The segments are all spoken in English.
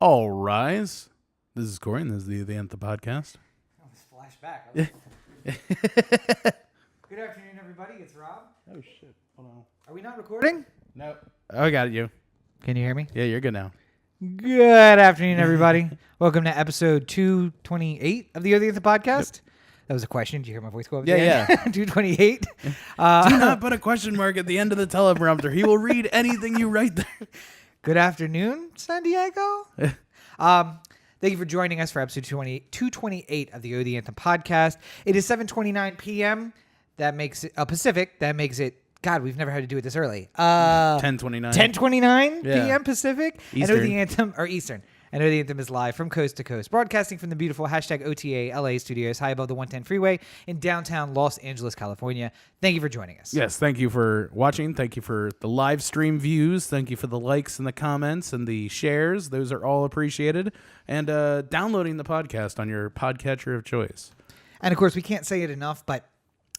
All rise. This is Cory, and this is the Anthem podcast. Oh, this flashback. Good afternoon, everybody. It's Rob. Oh, shit. Hold on. Are we not recording? No. Oh, I got you. Can you hear me? Yeah, you're good now. Good afternoon, everybody. Welcome to episode 228 of the O The Anthem podcast. Yep. That was a question. Did you hear my voice go up? Yeah. 228. Do not put a question mark at the end of the teleprompter. He will read anything you write there. Good afternoon, San Diego. Thank you for joining us for episode 228 of the O The Anthem podcast. It is 7:29 p.m. That makes it Pacific. That makes it. God, we've never had to do it this early. 10:29. 10:29 p.m. Pacific. Eastern. And O The Anthem or Eastern. And O The Anthem is live from coast to coast, broadcasting from the beautiful #OTA LA studios high above the 110 freeway in downtown Los Angeles, California. Thank you for joining us. Yes, thank you for watching. Thank you for the live stream views. Thank you for the likes and the comments and the shares. Those are all appreciated. And downloading the podcast on your podcatcher of choice. And of course, we can't say it enough, but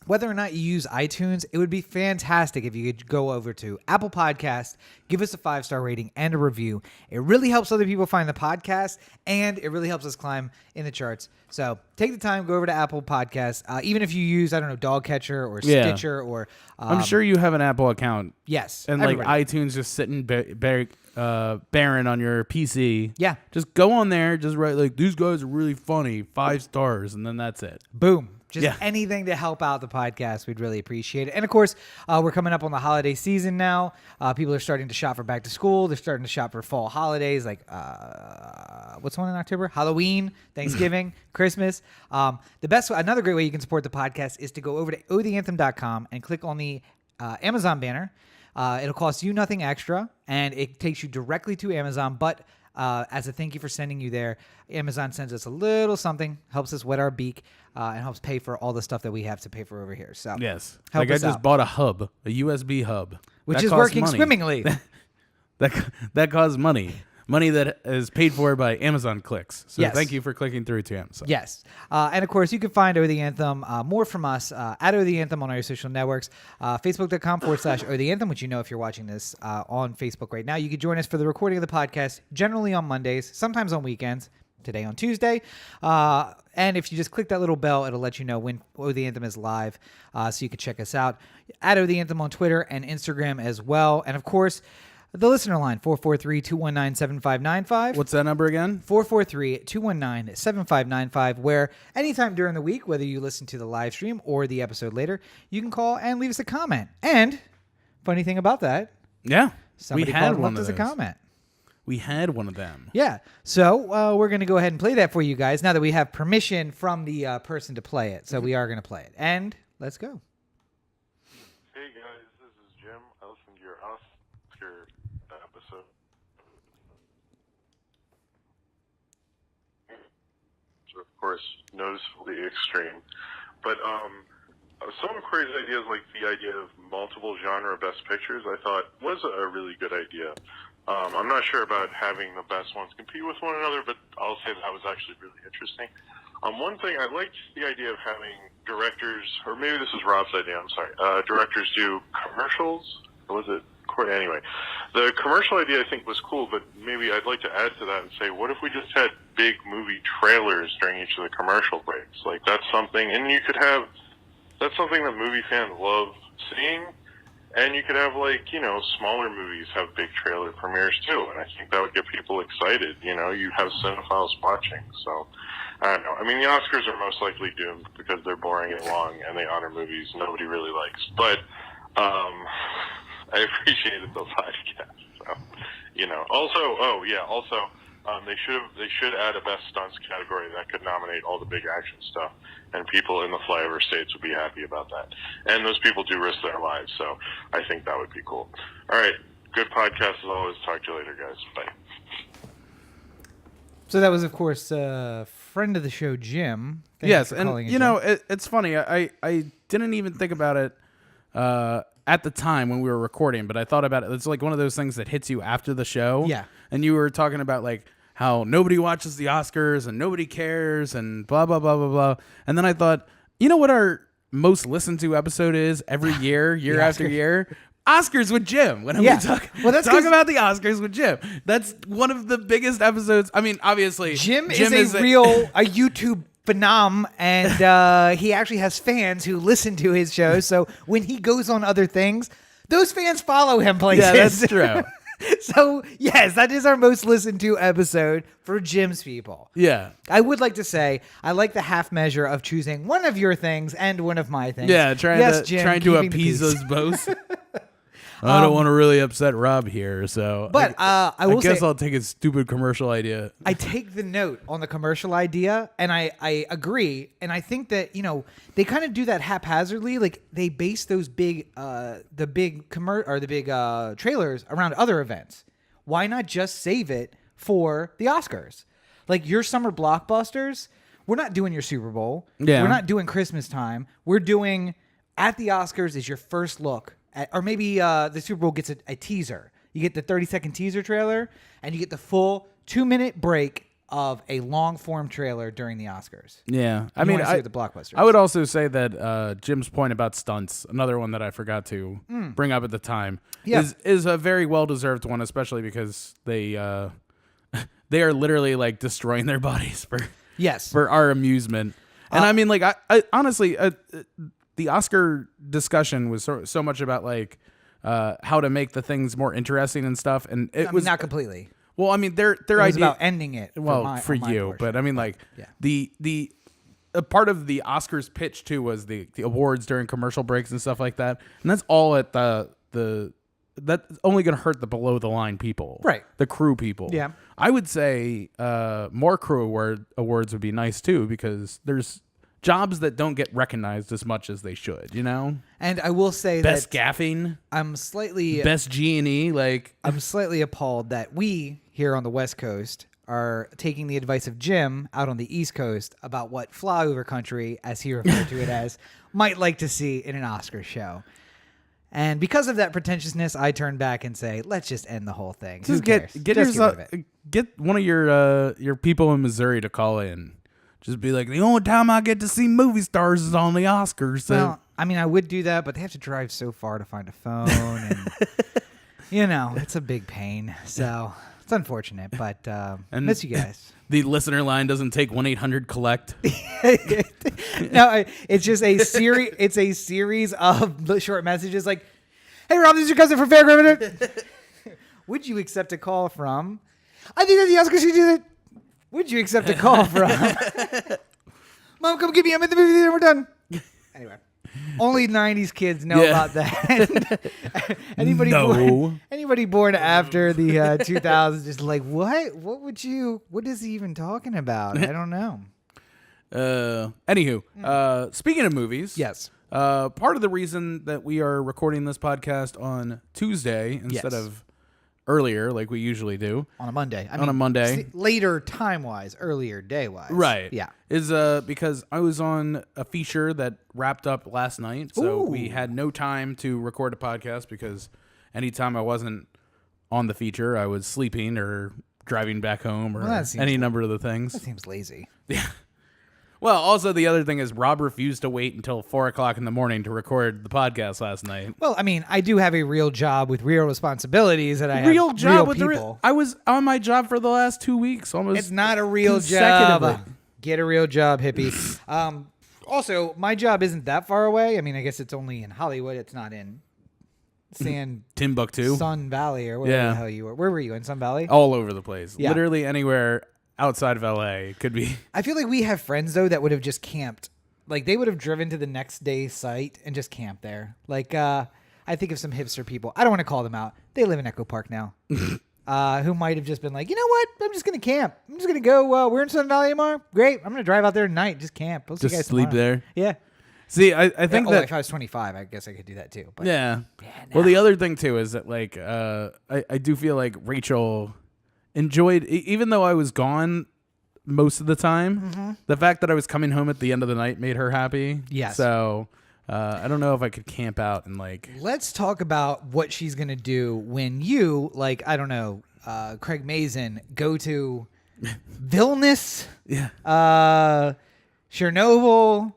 whether or not you use iTunes, it would be fantastic if you could go over to Apple Podcasts, give us a 5-star rating and a review. It really helps other people find the podcast, and it really helps us climb in the charts. So take the time, go over to Apple Podcasts. Even if you use, Dogcatcher or Stitcher or... I'm sure you have an Apple account. Yes. And everybody. iTunes just sitting barren on your PC. Yeah. Just go on there, just write these guys are really funny, 5 stars, and then that's it. Boom. Just anything to help out the podcast, we'd really appreciate it. And, of course, we're coming up on the holiday season now. People are starting to shop for back to school. They're starting to shop for fall holidays, like what's one in October? Halloween, Thanksgiving, Christmas. Another great way you can support the podcast is to go over to otheanthem.com and click on the Amazon banner. It'll cost you nothing extra, and it takes you directly to Amazon, but as a thank you for sending you there, Amazon sends us a little something, helps us wet our beak, and helps pay for all the stuff that we have to pay for over here. So yes, help us I just out. bought a hub, a USB hub, which that is costs working money. swimmingly. that costs money that is paid for by Amazon clicks. So yes. Thank you for clicking through to Amazon. Yes, and of course you can find O The Anthem more from us at O The Anthem on our social networks, Facebook.com/O The Anthem, which if you're watching this on Facebook right now. You can join us for the recording of the podcast, generally on Mondays, sometimes on weekends. Today on Tuesday. And if you just click that little bell, it'll let you know when O The Anthem is live. So you can check us out at O The Anthem on Twitter and Instagram as well. And of course, the listener line, 443-219-7595. What's that number again? 443-219-7595, where anytime during the week, whether you listen to the live stream or the episode later, you can call and leave us a comment. And funny thing about that, somebody called and left us a comment. We had one of them. Yeah. So we're going to go ahead and play that for you guys now that we have permission from the person to play it. So we are going to play it. And let's go. Hey, guys. This is Jim. I listened to your Oscar episode. Of course, noticeably extreme. But some of Cory's ideas, like the idea of multiple genre best pictures, I thought was a really good idea. I'm not sure about having the best ones compete with one another, but I'll say that was actually really interesting. One thing, I liked the idea of having directors, or maybe this is Rob's idea, I'm sorry, directors do commercials, or was it Cory? Anyway, the commercial idea I think was cool, but maybe I'd like to add to that and say, what if we just had big movie trailers during each of the commercial breaks? That's something, and that's something that movie fans love seeing. And you could have, smaller movies have big trailer premieres, too. And I think that would get people excited. You have cinephiles watching. So, I don't know. I mean, the Oscars are most likely doomed because they're boring and long, and they honor movies nobody really likes. But I appreciated the podcast. So, Also, they should add a best stunts category that could nominate all the big action stuff, and people in the flyover states would be happy about that. And those people do risk their lives, so I think that would be cool. All right, good podcast as always. Talk to you later, guys. Bye. So that was, of course, friend of the show, Jim. Yes, and it's funny. I didn't even think about it at the time when we were recording, but I thought about it. It's like one of those things that hits you after the show. Yeah. And you were talking about how nobody watches the Oscars and nobody cares and blah, blah, blah, blah, blah. And then I thought, you know what our most listened to episode is every year, year after year? Oscars with Jim. When Yeah. we talk, Well, that's talk 'cause- about the Oscars with Jim. That's one of the biggest episodes. I mean, obviously, Jim is a YouTube phenom, and he actually has fans who listen to his show. So when he goes on other things, those fans follow him places. Yeah, that's true. So yes, that is our most listened to episode for Jim's people. Yeah. I would like to say I like the half measure of choosing one of your things and one of my things. Yeah, trying to keeping the appease peace. us both. I don't want to really upset Rob here, so. But I will guess say, I'll take his stupid commercial idea. I take the note on the commercial idea, and I agree, and I think that they kind of do that haphazardly. Like they base those big trailers around other events. Why not just save it for the Oscars? Like your summer blockbusters, we're not doing your Super Bowl. Yeah. We're not doing Christmas time. We're doing at the Oscars is your first look. Or maybe the Super Bowl gets a teaser. You get the 30-second teaser trailer, and you get the full 2-minute break of a long-form trailer during the Oscars. Yeah. I You mean, wanna see what the blockbusters. I would also say that Jim's point about stunts, another one that I forgot to bring up at the time, Yeah. is a very well-deserved one, especially because they are literally like destroying their bodies for our amusement. And I mean, like, I honestly, the Oscar discussion was so much about like how to make the things more interesting and stuff, and it was not completely. Well, I mean, their It was idea about ending it. for you, portion. but I mean, like Yeah. the a part of the Oscars pitch too was the awards during commercial breaks and stuff like that, and that's all at the that's only going to hurt the below the line people, Right. The crew people. Yeah. I would say more crew awards would be nice too, because there's jobs that don't get recognized as much as they should, And I will say Best that gaffing, I'm slightly best G&E, like I'm slightly appalled that we here on the West Coast are taking the advice of Jim out on the East Coast about what flyover country, as he referred to it as, might like to see in an Oscar show. And because of that pretentiousness, I turn back and say, let's just end the whole thing. Who just cares? get Just yourself, rid of it. get one of your people in Missouri to call in. Just be like, the only time I get to see movie stars is on the Oscars. So. Well, I mean, I would do that, but they have to drive so far to find a phone, and it's a big pain. So it's unfortunate, but And- miss you guys. The listener line doesn't take 1-800-COLLECT. No, it's just a series. It's a series of short messages like, "Hey Rob, this is your cousin from Fairground. Would you accept a call from? I think that the Oscars should do it. Would you accept a call from? Mom, come get me. I'm at the movie theater. We're done. Anyway, only '90s kids know about that. Anybody born after the 2000s is like, what? What is he even talking about? I don't know. Anywho, speaking of movies, Yes. part of the reason that we are recording this podcast on Tuesday instead of earlier, like we usually do, On a Monday. a Monday. Later time-wise, earlier day-wise. right? Yeah. Is because I was on a feature that wrapped up last night, so we had no time to record a podcast because anytime I wasn't on the feature, I was sleeping or driving back home or any number of the things. That seems lazy. Yeah. Well, also the other thing is Rob refused to wait until 4:00 in the morning to record the podcast last night. Well, I mean, I do have a real job with real responsibilities that I have Real job with people. I was on my job for the last 2 weeks, almost. It's not a real consecutively. job. Get a real job, hippie. Also, my job isn't that far away. I mean, I guess it's only in Hollywood. It's not in Timbuktu, Sun Valley or whatever the hell you were. Where were you, in Sun Valley? all over the place. Yeah. Literally anywhere outside of LA could be. I feel like we have friends, though, that would have just camped. Like, they would have driven to the next day's site and just camped there. Like, I think of some hipster people. I don't want to call them out. They live in Echo Park now. Who might have just been like, you know what? I'm just going to camp. I'm just going to go. We're in Sun Valley tomorrow. Great. I'm going to drive out there tonight. Just camp. We'll see you Just guys sleep tomorrow. there. Yeah. See, I think that. If I was 25, I guess I could do that too. But Yeah. Well, the other thing too is that like I do feel like Rachel enjoyed, even though I was gone most of the time, the fact that I was coming home at the end of the night made her happy. Yes. So I don't know if I could camp out and like. Let's talk about what she's going to do when you, like, I don't know, Craig Mazin, go to Vilnius, Yeah. Chernobyl,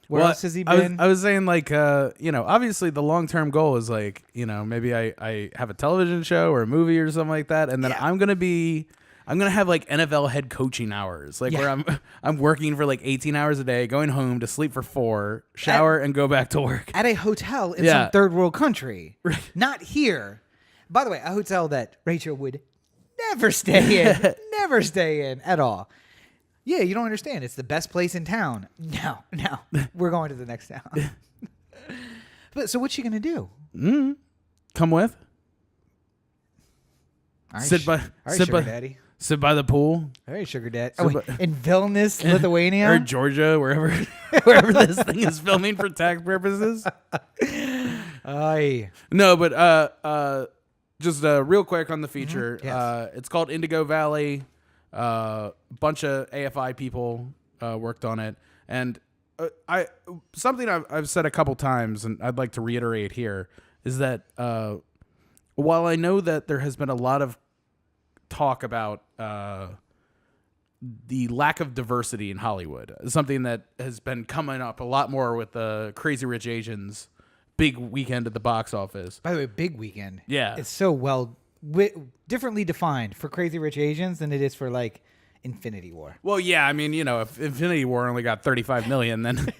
Where else has he been? I was saying, like, obviously the long-term goal is, like, maybe I have a television show or a movie or something like that, and then I'm gonna have like NFL head coaching hours, like where I'm working for like 18 hours a day, going home to sleep for 4, shower, and go back to work at a hotel in some third world country, not here. By the way, a hotel that Rachel would never stay in at all. Yeah, you don't understand. It's the best place in town. No, we're going to the next town. But so what's she gonna do? Come with. All right, sugar daddy. Sit by the pool. All right, sugar daddy. In Vilnius, Lithuania, or Georgia, wherever this thing is filming for tax purposes. No, but just real quick on the feature. Yes. It's called Indigo Valley. Bunch of AFI people worked on it, and something I've said a couple times, and I'd like to reiterate here, is that while I know that there has been a lot of talk about the lack of diversity in Hollywood, something that has been coming up a lot more with the Crazy Rich Asians big weekend at the box office. By the way, big weekend. Yeah, it's so differently defined for Crazy Rich Asians than it is for like Infinity War. Well, yeah, I mean, if Infinity War only got 35 million, then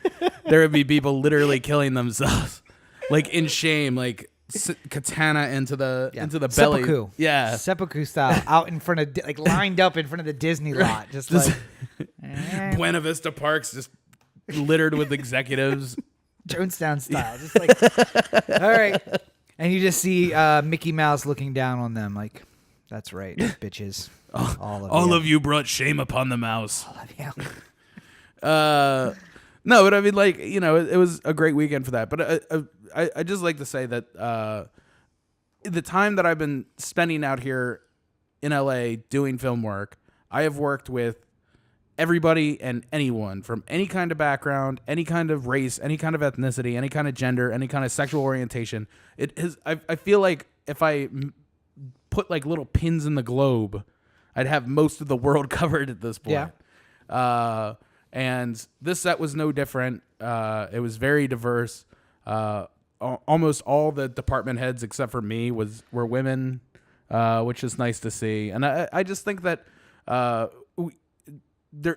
there would be people literally killing themselves, like in shame, like katana into the belly. Seppuku. Yeah, seppuku style, out in front of lined up in front of the Disney lot, just like Buena Vista Park's just littered with executives, Jonestown style, just like all right. And you just see Mickey Mouse looking down on them like, that's right, bitches. All of you brought shame upon the mouse. All of you. No, but I mean, like, it was a great weekend for that. But I just like to say that the time that I've been spending out here in LA doing film work, I have worked with everybody and anyone from any kind of background, any kind of race, any kind of ethnicity, any kind of gender, any kind of sexual orientation. I feel like if I put like little pins in the globe, I'd have most of the world covered at this point. Yeah. And this set was no different. It was very diverse. Almost all the department heads except for me were women, which is nice to see. And I just think that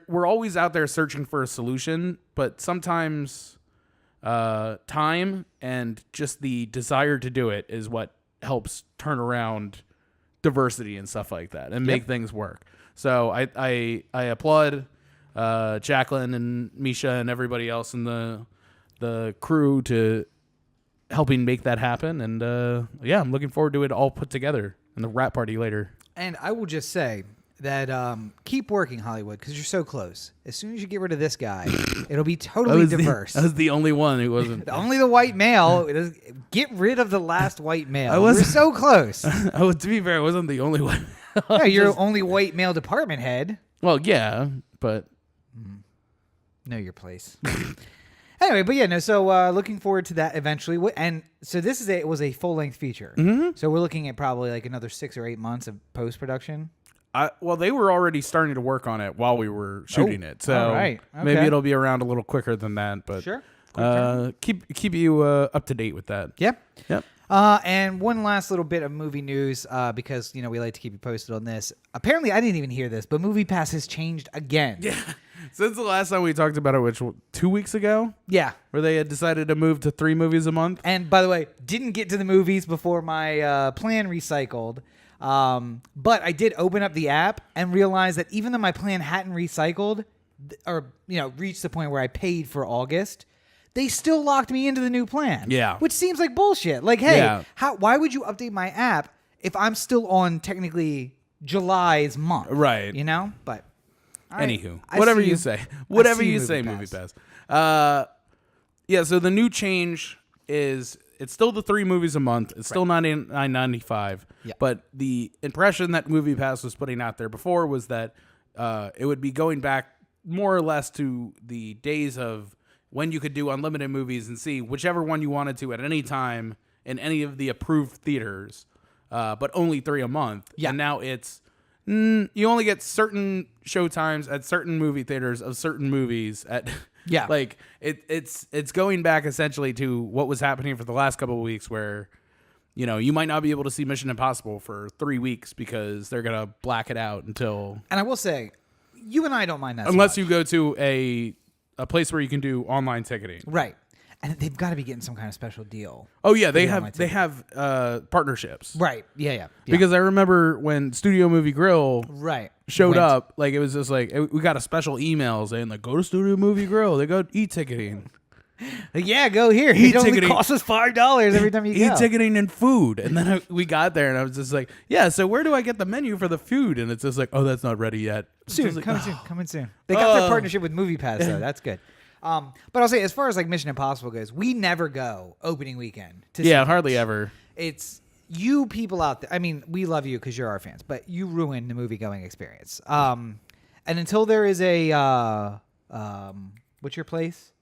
we're always out there searching for a solution, but sometimes time and just the desire to do it is what helps turn around diversity and stuff like that and make things work. So I applaud Jacqueline and Misha and everybody else in the crew to helping make that happen. And I'm looking forward to it all put together and the rap party later. And I will just say that keep working, Hollywood, because you're so close. As soon as you get rid of this guy, it'll be totally diverse. I was the only one who wasn't. Only the white male. Get rid of the last white male. We're so close. To be fair, I wasn't the only one. No, you're only white male department head. Well, yeah, but know your place. Anyway, but yeah, no. So looking forward to that eventually. And so it was a full length feature. Mm-hmm. So we're looking at probably like another 6 or 8 months of post production. Well, they were already starting to work on it while we were shooting it, so okay. Maybe it'll be around a little quicker than that. But sure, keep you up to date with that. Yep. Yep. And one last little bit of movie news, because we like to keep you posted on this. Apparently, I didn't even hear this, but MoviePass has changed again. Yeah. Since the last time we talked about it, which 2 weeks ago? Yeah. Where they had decided to move to 3 movies a month. And by the way, didn't get to the movies before my plan recycled. But I did open up the app and realize that even though my plan hadn't recycled or, reached the point where I paid for August, they still locked me into the new plan. Yeah. Which seems like bullshit. Like, hey, why would you update my app if I'm still on technically July's month? Right. But anywho, whatever you say. Whatever you say, MoviePass. So the new change is it's still the 3 movies a month. It's still $99.95. Yep. But the impression that MoviePass was putting out there before was that it would be going back more or less to the days of when you could do unlimited movies and see whichever one you wanted to at any time in any of the approved theaters, but only 3 a month. Yeah. And now it's you only get certain showtimes at certain movie theaters of certain movies at Yeah. Like it's going back essentially to what was happening for the last couple of weeks where, you might not be able to see Mission Impossible for 3 weeks because they're going to black it out until. And I will say, you and I don't mind that unless so you go to a place where you can do online ticketing. Right. And they've got to be getting some kind of special deal. Oh yeah, they have partnerships. Right. Yeah. Because I remember when Studio Movie Grill showed up, like it was just like we got a special email saying like, go to Studio Movie Grill, they got e-ticketing. Like, yeah, go here. It only costs us $5 every time you go. E-ticketing and food. And then we got there and I was just like, yeah, so where do I get the menu for the food? And it's just like, oh, that's not ready yet. Soon, like, coming soon. They got their partnership with MoviePass though. That's good. But I'll say, as far as like Mission Impossible goes, we never go opening weekend. Hardly ever. It's you people out there. I mean, we love you because you're our fans, but you ruin the movie going experience. And until there is a what's your place?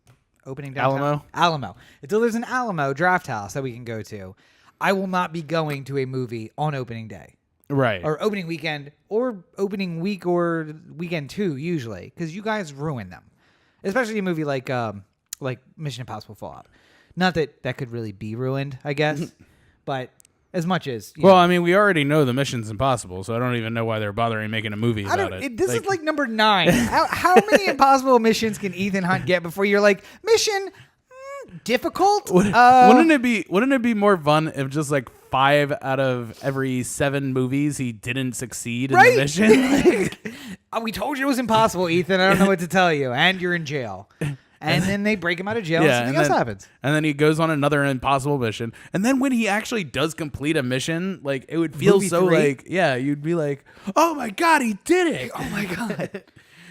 Opening downtown? Alamo. Until there's an Alamo Draft House that we can go to, I will not be going to a movie on opening day. Right. Or opening weekend, or opening week, or weekend 2 usually, because you guys ruin them. Especially a movie like Mission Impossible Fallout. Not that could really be ruined, I guess, but as much as I mean, we already know the Mission's impossible, so I don't even know why they're bothering making a movie about it. This is like number 9. How many impossible missions can Ethan Hunt get before you're like, mission difficult? Wouldn't it be more fun if just like 5 out of every 7 movies he didn't succeed in the mission? We told you it was impossible, Ethan. I don't know what to tell you. And you're in jail. And then they break him out of jail and something else happens. And then he goes on another impossible mission. And then when he actually does complete a mission, like it would feel Movie so 3? like, you'd be like, oh my God, he did it. Oh my God.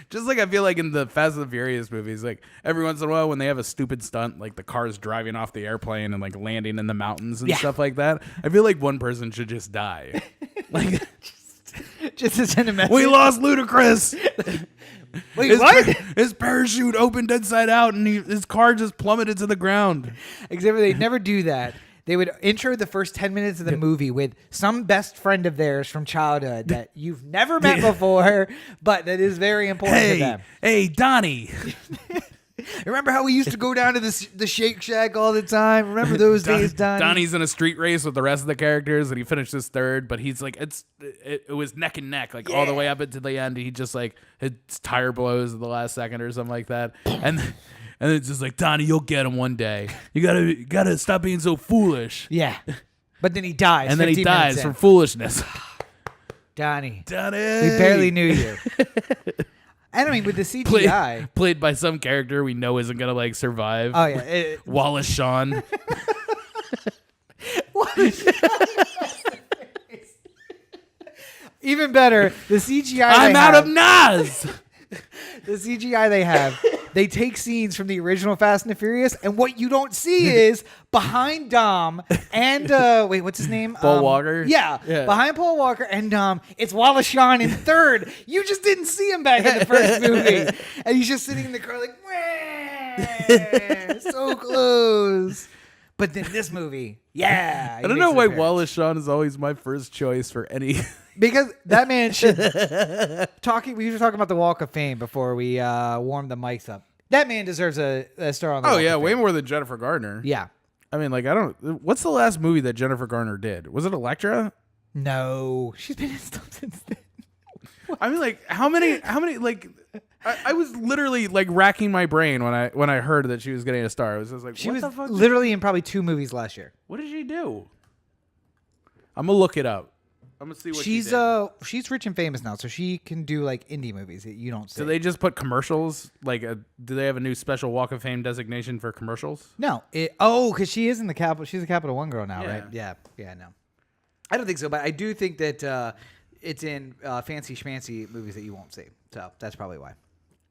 Just like I feel like in the Fast and the Furious movies, like every once in a while when they have a stupid stunt, like the car's driving off the airplane and like landing in the mountains and stuff like that, I feel like one person should just die. Like just to send a message. We lost Ludacris. Wait, what? His parachute opened inside out and his car just plummeted to the ground. Except for they'd never do that. They would intro the first 10 minutes of the movie with some best friend of theirs from childhood that you've never met before, but that is very important to them. Hey, Donnie. Remember how we used to go down to the Shake Shack all the time? Remember those days, Donnie? Donnie's in a street race with the rest of the characters, and he finishes third, but he's like, it was neck and neck, like all the way up until the end. He just like his tire blows at the last second or something like that, and it's just like, Donnie, you'll get him one day. You gotta stop being so foolish. Yeah, but then he dies, and then he dies from foolishness. Donnie, we we barely knew you. And I mean, with the CGI, played by some character we know isn't gonna like survive. Oh yeah, Wallace Shawn. Even better, the CGI. I'm out of Nas. The CGI they take scenes from the original Fast and the Furious, and what you don't see is behind Dom and wait, what's his name? Paul Walker. Yeah, behind Paul Walker and Dom, it's Wallace Shawn in third. You just didn't see him back in the first movie, and he's just sitting in the car like, so close. But then this movie, I don't know why Wallace Shawn is always my first choice for any. Because that man should we were talking about the Walk of Fame before we warmed the mics up. That man deserves a star on the Walk of Fame. Way more than Jennifer Garner. Yeah. I mean, like, what's the last movie that Jennifer Garner did? Was it Elektra? No. She's been in stuff since then. I mean, like, how many like I was literally like racking my brain when I heard that she was getting a star. I was just like, she was literally in probably 2 movies last year. What did she do? I'm gonna look it up. I'm gonna see what she did. She's rich and famous now, so she can do like indie movies that you don't see. Do they just put commercials? Like, do they have a new special Walk of Fame designation for commercials? No. Because she is in the Capital. She's a Capital One girl now, right? Yeah. No. I don't think so, but I do think that it's in fancy schmancy movies that you won't see. So that's probably why.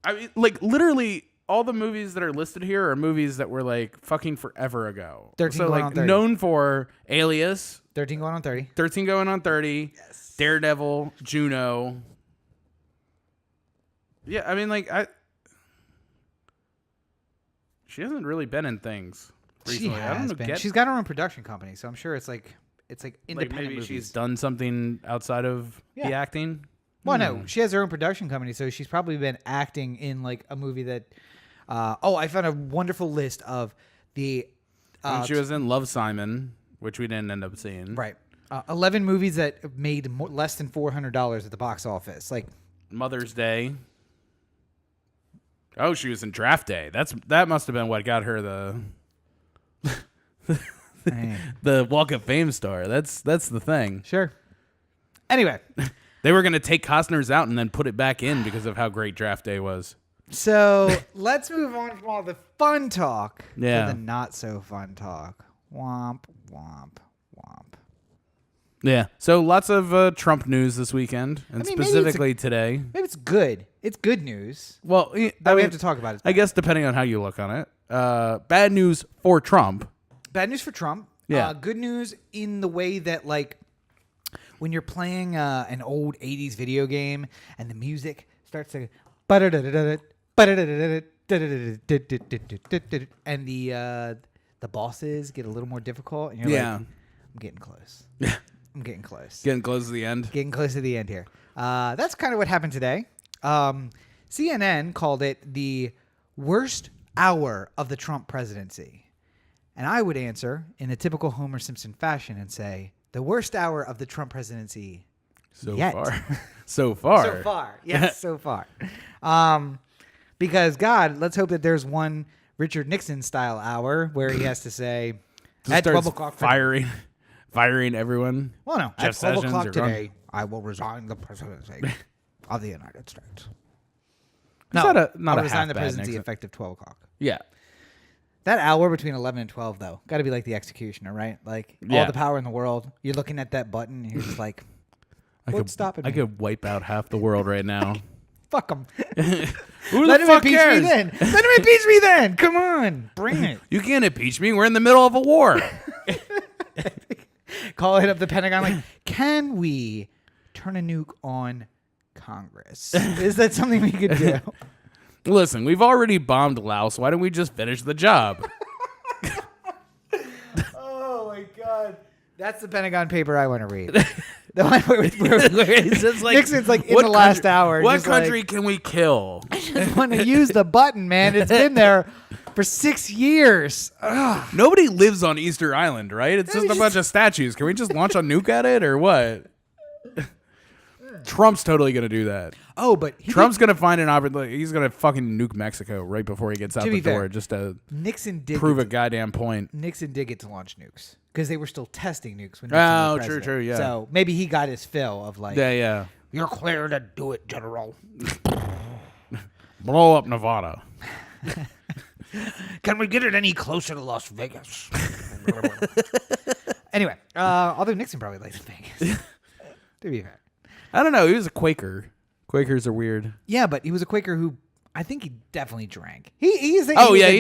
I mean, like, literally all the movies that are listed here are movies that were like fucking forever ago. 13 so going like on 30. known for Alias. 13 going on 30. 13 going on 30. Yes. Daredevil, Juno. Yeah, I mean, like, she hasn't really been in things recently. She has been. She's got her own production company, so I'm sure it's like independent like maybe movies. She's done something outside of the acting. Well, no, she has her own production company, so she's probably been acting in like a movie that I found a wonderful list of the. When she was in Love, Simon, which we didn't end up seeing. Right. 11 movies that made less than $400 at the box office. Like Mother's Day. Oh, she was in Draft Day. That must have been what got her the Walk of Fame star. That's the thing. Sure. Anyway, they were gonna take Costner's out and then put it back in because of how great Draft Day was. So let's move on from all the fun talk to the not so fun talk. Womp womp womp. Yeah. So lots of Trump news this weekend, and specifically today. Maybe it's good. It's good news. Well, we have to talk about it. I guess depending on how you look on it. Bad news for Trump. Bad news for Trump. Yeah. Good news in the way that, like, when you're playing an old 80s video game and the music starts to... and the bosses get a little more difficult, and you're like, I'm getting close. I'm getting close. Getting close to the end. Getting close to the end here. That's kind of what happened today. CNN called it the worst hour of the Trump presidency. And I would answer in a typical Homer Simpson fashion and say, the worst hour of the Trump presidency far. So far. So far. Yes, so far. Because, God, let's hope that there's one Richard Nixon style hour where he has to say, at 12 o'clock firing everyone. Well, no. Jeff At 12 Sessions o'clock today, I will resign the presidency of the United States. No, I'll resign the presidency effective 12 o'clock. Yeah. That hour between 11 and 12, though, got to be like the executioner, right? Like, all the power in the world. You're looking at that button, and you're just like, what's stopping me? I could wipe out half the world right now. Fuck them. Who Let the him fuck impeach cares? me then. Let him impeach me then. Come on. Bring it. You can't impeach me. We're in the middle of a war. Calling up the Pentagon like, can we turn a nuke on Congress? Is that something we could do? Listen, we've already bombed Laos. Why don't we just finish the job? Oh, my God. That's the Pentagon paper I want to read. The one where It's like, Nixon's like in the last hour. What country can we kill? I just want to use the button, man. It's been there for 6 years. Ugh. Nobody lives on Easter Island, right? It's just a bunch of statues. Can we just launch a nuke at it or what? Trump's totally going to do that. Oh, but Trump's going to find an opportunity. He's going to fucking nuke Mexico right before he gets out the door just to prove a goddamn point. Nixon did get to launch nukes because they were still testing nukes when Nixon was president. True, yeah. So maybe he got his fill of like, yeah. You're clear to do it, General. Blow up Nevada. Can we get it any closer to Las Vegas? Anyway, although Nixon probably likes Vegas. To be fair. I don't know. He was a Quaker. Quakers are weird. Yeah, but he was a Quaker who I think he definitely drank. He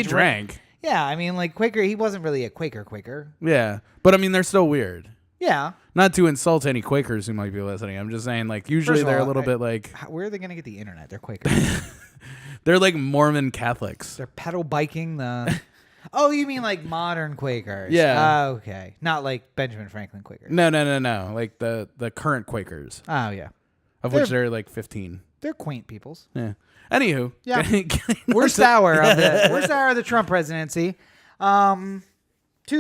drank. Yeah, I mean, like Quaker, he wasn't really a Quaker. Yeah, but I mean, they're still weird. Yeah. Not to insult any Quakers who might be listening. I'm just saying, like, usually they're a little bit like... Where are they going to get the internet? They're Quakers. They're like Mormon Catholics. They're pedal biking the... Oh, you mean like modern Quakers? Yeah. Okay. Not like Benjamin Franklin Quakers. No. Like the current Quakers. Oh, yeah. Of which there are like 15. They're quaint peoples. Yeah. Anywhu. Yeah. Worst hour of the Trump presidency. 2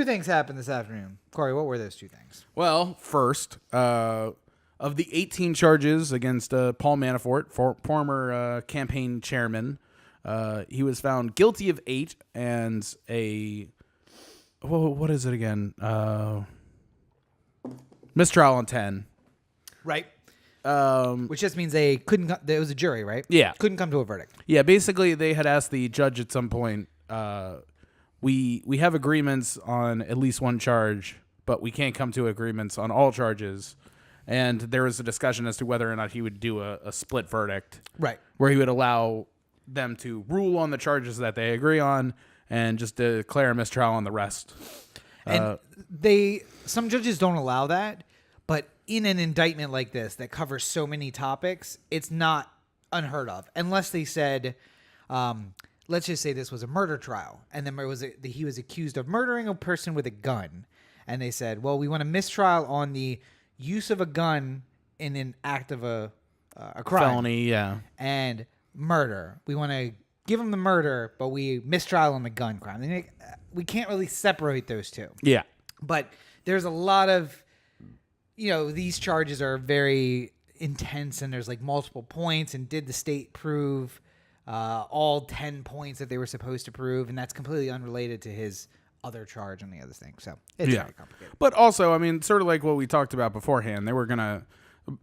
things happened this afternoon. Cory, what were those 2 things? Well, first, of the 18 charges against Paul Manafort, former campaign chairman, he was found guilty of 8 and what is it again? Mistrial on 10. Right. Which just means they couldn't. It was a jury, right? Yeah. Couldn't come to a verdict. Yeah. Basically, they had asked the judge at some point, we have agreements on at least one charge, but we can't come to agreements on all charges. And there was a discussion as to whether or not he would do a split verdict. Right. Where he would allow them to rule on the charges that they agree on and just declare a mistrial on the rest. And some judges don't allow that, but in an indictment like this that covers so many topics, it's not unheard of. Unless they said, let's just say this was a murder trial, and then he was accused of murdering a person with a gun. And they said, well, we want a mistrial on the use of a gun in an act of a crime. Felony, yeah. And murder. We want to give him the murder, but we mistrial on the gun crime. And we can't really separate those two. Yeah. But there's a lot of, these charges are very intense, and there's like multiple points. And did the state prove all 10 points that they were supposed to prove? And that's completely unrelated to his other charge on the other thing. So it's very complicated. But also, I mean, sort of like what we talked about beforehand, they were going to,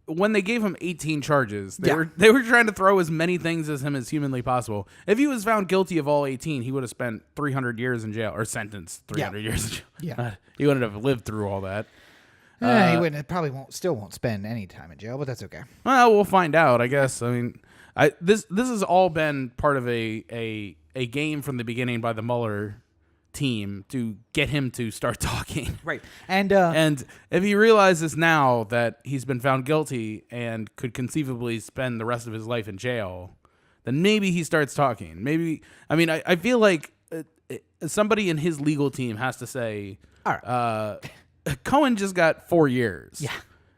when they gave him 18 charges, they were trying to throw as many things at him as humanly possible. If he was found guilty of all 18, he would have spent 300 years in jail, or sentenced 300 years in jail. Yeah. He wouldn't have lived through all that. He wouldn't. Probably still won't spend any time in jail, but that's okay. Well, we'll find out, I guess. I mean, this has all been part of a game from the beginning by the Mueller team to get him to start talking. Right. And if he realizes now that he's been found guilty and could conceivably spend the rest of his life in jail, then maybe he starts talking. Maybe, I mean, I feel like somebody in his legal team has to say, all right. Cohen just got 4 years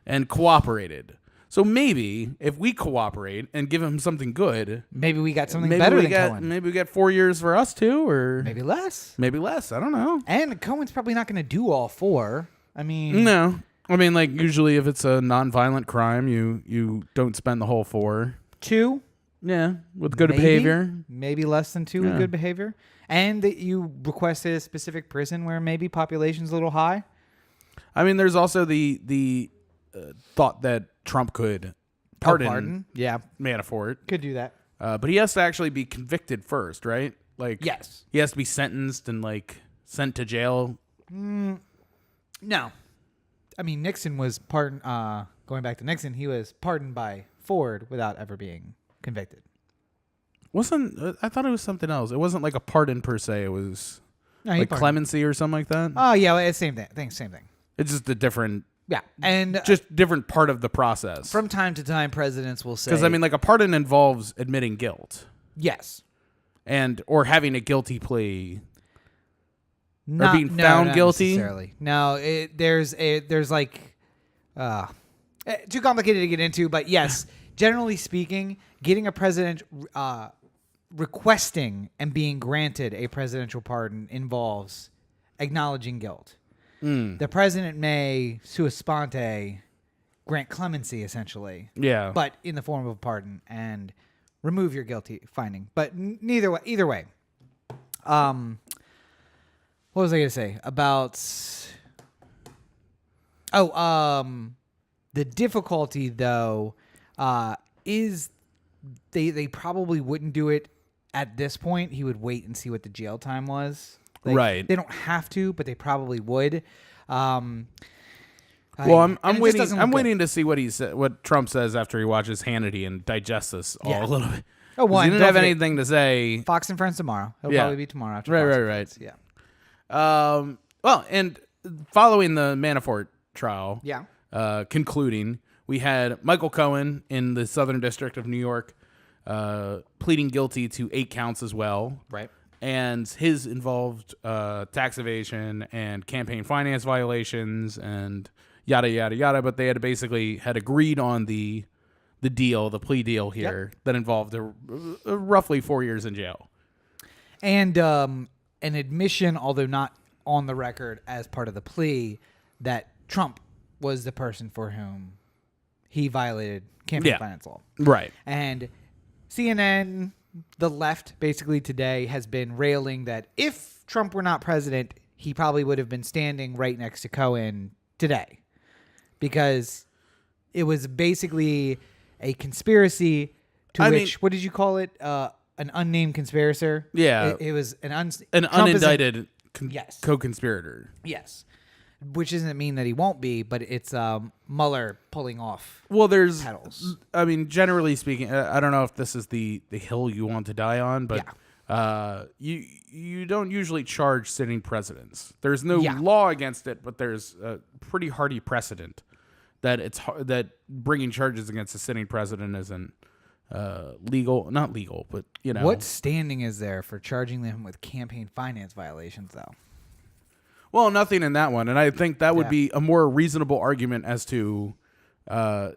and cooperated. So maybe if we cooperate and give him something good, maybe we got something better than Cohen. Maybe we get 4 years for us too, or maybe less. Maybe less. I don't know. And Cohen's probably not going to do all 4. I mean, no. I mean, like usually if it's a nonviolent crime, you don't spend the whole 4. 2. Yeah, with good behavior. Maybe less than 2 with good behavior. And that you requested a specific prison where maybe population's a little high. I mean, there's also the thought that Trump could pardon Manafort. Could do that. But he has to actually be convicted first, right? Like, yes. He has to be sentenced and like sent to jail. No. I mean, Nixon was pardoned. Going back to Nixon, he was pardoned by Ford without ever being convicted. I thought it was something else. It wasn't like a pardon per se. It was like clemency or something like that. Oh yeah, it's same thing. Same thing. It's just a different. Yeah, and just different part of the process. From time to time, presidents will say, because I mean, like a pardon involves admitting guilt. Yes, or having a guilty plea, or being found guilty. Necessarily. No, there's like too complicated to get into. But yes, generally speaking, getting a president requesting and being granted a presidential pardon involves acknowledging guilt. The president may, sua sponte, grant clemency, essentially. Yeah. But in the form of a pardon and remove your guilty finding. But either way. What was I going to say? About... the difficulty, though, is they probably wouldn't do it at this point. He would wait and see what the jail time was. Like, right. They don't have to, but they probably would. I'm waiting. I'm waiting to see what Trump says after he watches Hannity and digests this all a little bit. Oh, well, he didn't have anything to say. Fox and Friends tomorrow. It'll probably be tomorrow after. Right. Yeah. Well, and following the Manafort trial, concluding, we had Michael Cohen in the Southern District of New York, pleading guilty to 8 counts as well. Right. And his involved tax evasion and campaign finance violations and yada, yada, yada. But they had agreed on the plea deal here that involved roughly 4 years in jail. And an admission, although not on the record as part of the plea, that Trump was the person for whom he violated campaign finance law. Right. And CNN... the left basically today has been railing that if Trump were not president, he probably would have been standing right next to Cohen today, because it was basically a conspiracy what did you call it? An unnamed conspirator. Yeah. It was an unindicted co-conspirator. Yes. Which doesn't mean that he won't be, but it's Mueller pulling off. Well, there's pedals. I mean, generally speaking, I don't know if this is the hill you want to die on, but you don't usually charge sitting presidents. There's no law against it, but there's a pretty hardy precedent that that bringing charges against a sitting president isn't legal. Not legal, but you know. What standing is there for charging them with campaign finance violations, though? Well, nothing in that one. And I think that would be a more reasonable argument as to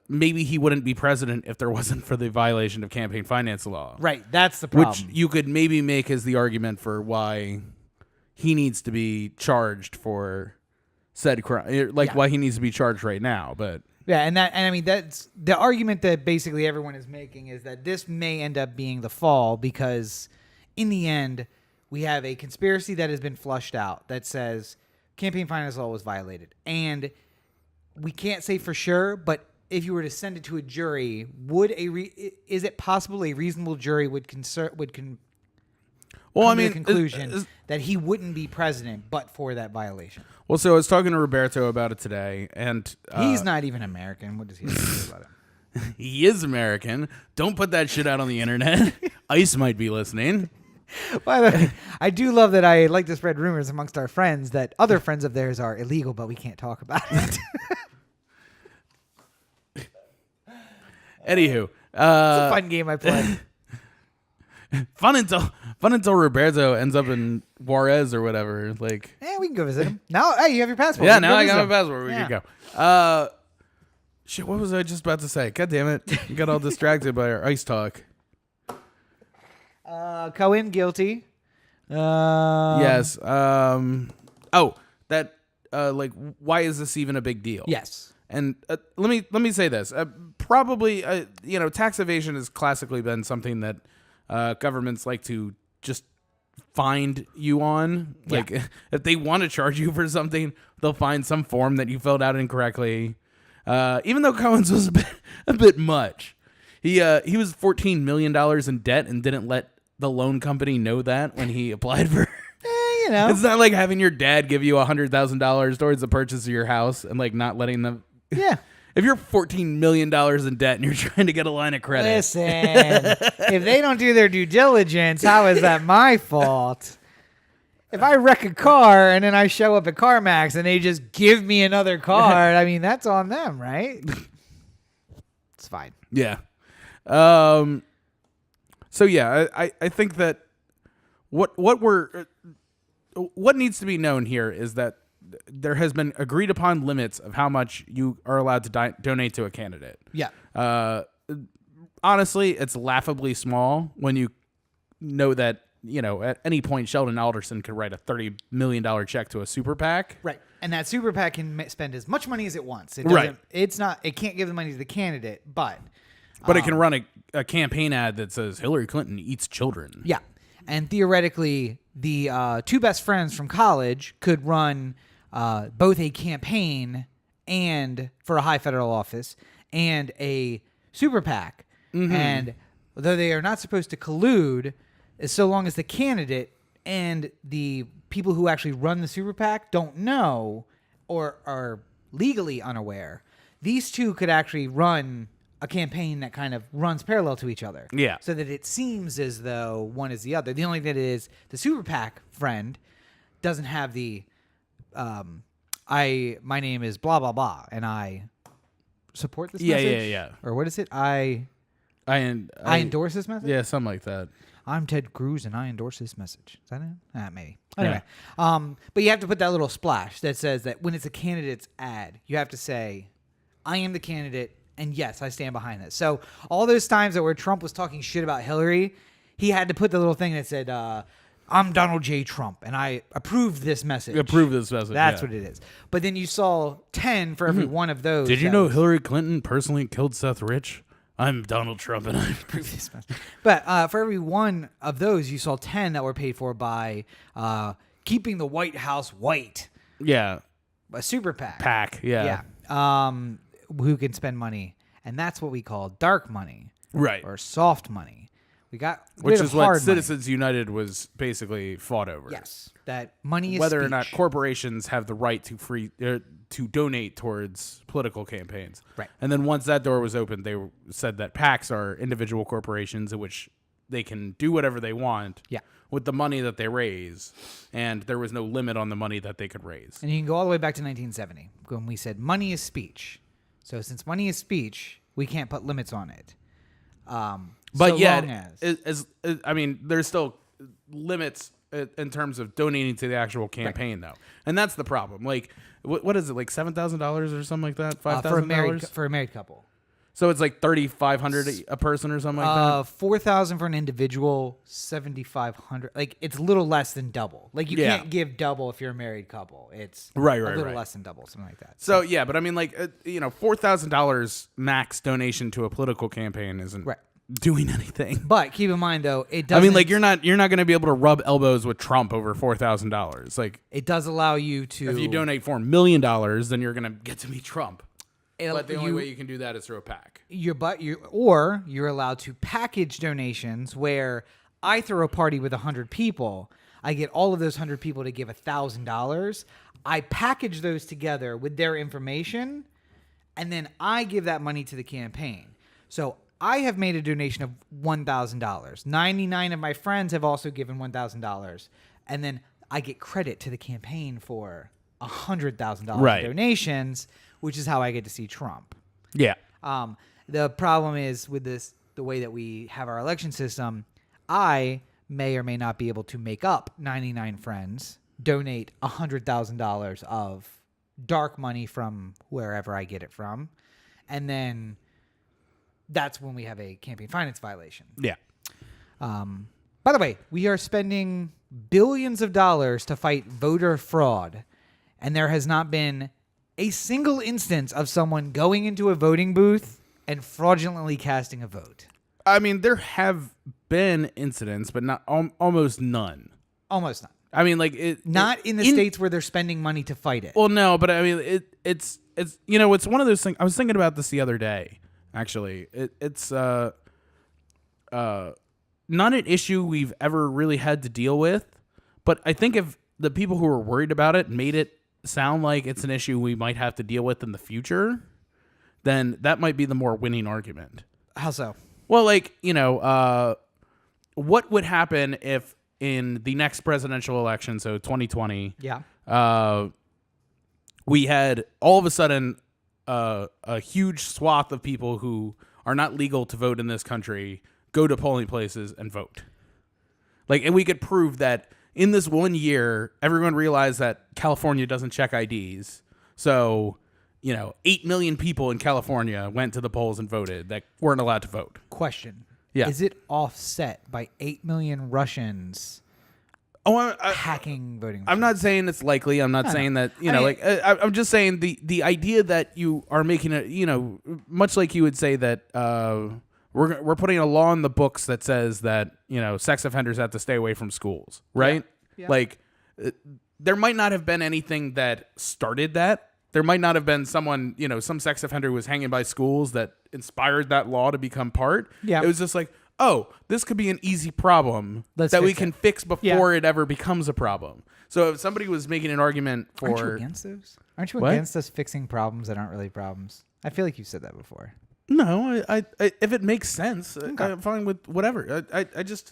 maybe he wouldn't be president if there wasn't for the violation of campaign finance law. Right. That's the problem. Which you could maybe make as the argument for why he needs to be charged for said crime, why he needs to be charged right now. But yeah, and I mean that's the argument that basically everyone is making is that this may end up being the fall because in the end we have a conspiracy that has been flushed out that says campaign finance law was violated, and we can't say for sure, but if you were to send it to a jury, is it possible a reasonable jury would come to the conclusion that he wouldn't be president but for that violation? Well, so I was talking to Roberto about it today, and he's not even American. What does he have to say about it? He is American. Don't put that shit out on the internet. ICE might be listening. By the way, I do love that I like to spread rumors amongst our friends that other friends of theirs are illegal, but we can't talk about it. Anywho, it's a fun game I play. Fun until Roberto ends up in Juarez or whatever. Like, yeah, we can go visit him. Now, hey, you have your passport. Yeah, now I got my passport. We can go. Shit, what was I just about to say? God damn it. You got all distracted by our ICE talk. Cohen, guilty. Yes. Why is this even a big deal? Yes. And let me say this. Probably, tax evasion has classically been something that governments like to just find you on. Yeah. Like, if they want to charge you for something, they'll find some form that you filled out incorrectly. Even though Cohen's was a bit much. He was $14 million in debt and didn't let the loan company know that when he applied for. It's not like having your dad give you $100,000 towards the purchase of your house and like not letting them. Yeah. If you're $14 million in debt and you're trying to get a line of credit. Listen, if they don't do their due diligence, how is that my fault? If I wreck a car and then I show up at CarMax and they just give me another car, I mean, that's on them, right? It's fine. Yeah. So yeah, I think that what needs to be known here is that there has been agreed upon limits of how much you are allowed to donate to a candidate. Yeah. Honestly, it's laughably small when you know that, at any point Sheldon Alderson could write a $30 million check to a super PAC. Right. And that super PAC can spend as much money as it wants. It right. It can't give the money to the candidate, but it can run a campaign ad that says Hillary Clinton eats children. Yeah. And theoretically, the two best friends from college could run both a campaign and for a high federal office and a super PAC. Mm-hmm. And though they are not supposed to collude, so long as the candidate and the people who actually run the super PAC don't know or are legally unaware, these two could actually run a campaign that kind of runs parallel to each other. Yeah. So that it seems as though one is the other. The only thing is the super PAC friend doesn't have the my name is blah blah blah and I support this message. Yeah. Or what is it? I endorse this message? Yeah, something like that. I'm Ted Cruz and I endorse this message. Is that it? Maybe. Anyway. Yeah. But you have to put that little splash that says that when it's a candidate's ad, you have to say, I am the candidate. And yes, I stand behind this. So all those times that where Trump was talking shit about Hillary, he had to put the little thing that said, I'm Donald J. Trump, and I approve this message. Approve this message. That's what it is. But then you saw 10 for every one of those. Did you know Hillary Clinton personally killed Seth Rich? I'm Donald Trump, and I approve this message. But for every one of those, you saw 10 that were paid for by keeping the White House white. Yeah. A super PAC. PAC, yeah. Yeah. Who can spend money, and that's what we call dark money, right, or soft money. We got which is what money. Citizens United was basically fought over. Yes, that money is whether speech. Or not corporations have the right to donate towards political campaigns. Right, and then once that door was opened, they said that PACs are individual corporations in which they can do whatever they want. Yeah. With the money that they raise, and there was no limit on the money that they could raise. And you can go all the way back to 1970 when we said money is speech. So since money is speech, we can't put limits on it. But there's still limits in terms of donating to the actual campaign, though. And that's the problem. Like, what is it, like $7,000 or something like that? $5,000 for a married couple. So it's like $3,500 a person or something like that. $4,000 for an individual, $7,500. Like it's a little less than double. Like you can't give double if you're a married couple. It's a little less than double, something like that. So yeah, but I mean, like $4,000 max donation to a political campaign isn't doing anything. But keep in mind though, it doesn't. I mean, like you're not going to be able to rub elbows with Trump over $4,000. Like it does allow you to. If you donate $4 million, then you're going to get to meet Trump. But the only way you can do that is through a PAC. You're allowed to package donations where I throw a party with 100 people. I get all of those 100 people to give $1,000. I package those together with their information, and then I give that money to the campaign. So I have made a donation of $1,000. 99 of my friends have also given $1,000, and then I get credit to the campaign for $100,000 donations, which is how I get to see Trump. Yeah. The problem is with the way that we have our election system, I may or may not be able to make up 99 friends, donate $100,000 of dark money from wherever I get it from, and then that's when we have a campaign finance violation. Yeah. By the way, we are spending billions of dollars to fight voter fraud, and there has not been a single instance of someone going into a voting booth and fraudulently casting a vote. I mean, there have been incidents, but not almost none. Almost none. I mean, like not in the states where they're spending money to fight it. Well, no, but I mean, it's it's one of those things. I was thinking about this the other day. Actually, it's not an issue we've ever really had to deal with, but I think if the people who were worried about it made it sound like it's an issue we might have to deal with in the future, then that might be the more winning argument. How so? Well, like, what would happen if in the next presidential election, so 2020, we had all of a sudden a huge swath of people who are not legal to vote in this country go to polling places and vote. Like, and we could prove that in this 1 year, everyone realized that California doesn't check IDs. So, 8 million people in California went to the polls and voted that weren't allowed to vote. Question. Yeah. Is it offset by 8 million Russians hacking voting? I'm not saying it's likely. I'm not saying that, I'm just saying the idea that you are making it, much like you would say that we're putting a law in the books that says that, sex offenders have to stay away from schools, right? Yeah. Like, there might not have been anything that started that. There might not have been someone, some sex offender who was hanging by schools that inspired that law to become part. Yeah. It was just like, oh, this could be an easy problem that we can fix before it ever becomes a problem. So if somebody was making an argument for... Aren't you against those? Aren't you against us fixing problems that aren't really problems? I feel like you've said that before. No, I if it makes sense, I'm fine with whatever. To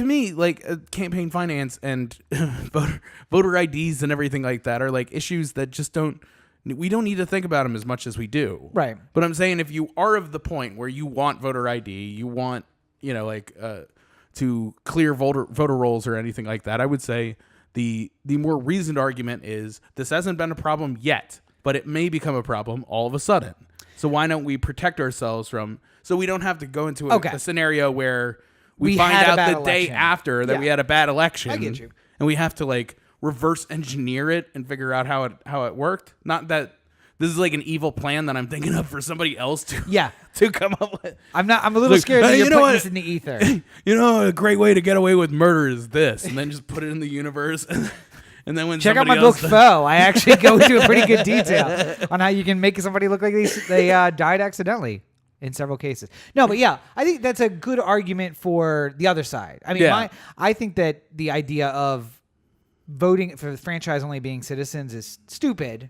me, like campaign finance and voter IDs and everything like that are like issues that just we don't need to think about them as much as we do. Right. But I'm saying if you are of the point where you want voter ID, you want, to clear voter rolls or anything like that, I would say the more reasoned argument is this hasn't been a problem yet, but it may become a problem all of a sudden. So why don't we protect ourselves so we don't have to go into a scenario where we find out the day after that we had a bad election. I get you. And we have to reverse engineer it and figure out how it worked. Not that this is like an evil plan that I'm thinking of for somebody else to come up with. I'm a little scared that you're putting this in the ether. A great way to get away with murder is this, and then just put it in the universe. And then when check out my book Faux, I actually go into a pretty good detail on how you can make somebody look like they died accidentally in several cases. No, but yeah, I think that's a good argument for the other side. I mean, I think that the idea of voting for the franchise only being citizens is stupid,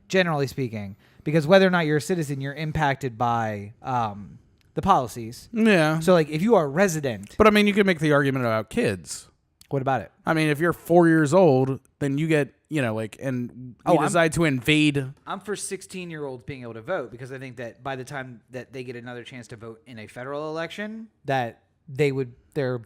generally speaking, because whether or not you're a citizen, you're impacted by the policies. Yeah. So, like, if you are a resident, but I mean, you could make the argument about kids. What about it? I mean, if you're 4 years old, then you get, and you decide to invade. I'm for 16-year-olds being able to vote because I think that by the time that they get another chance to vote in a federal election, that they're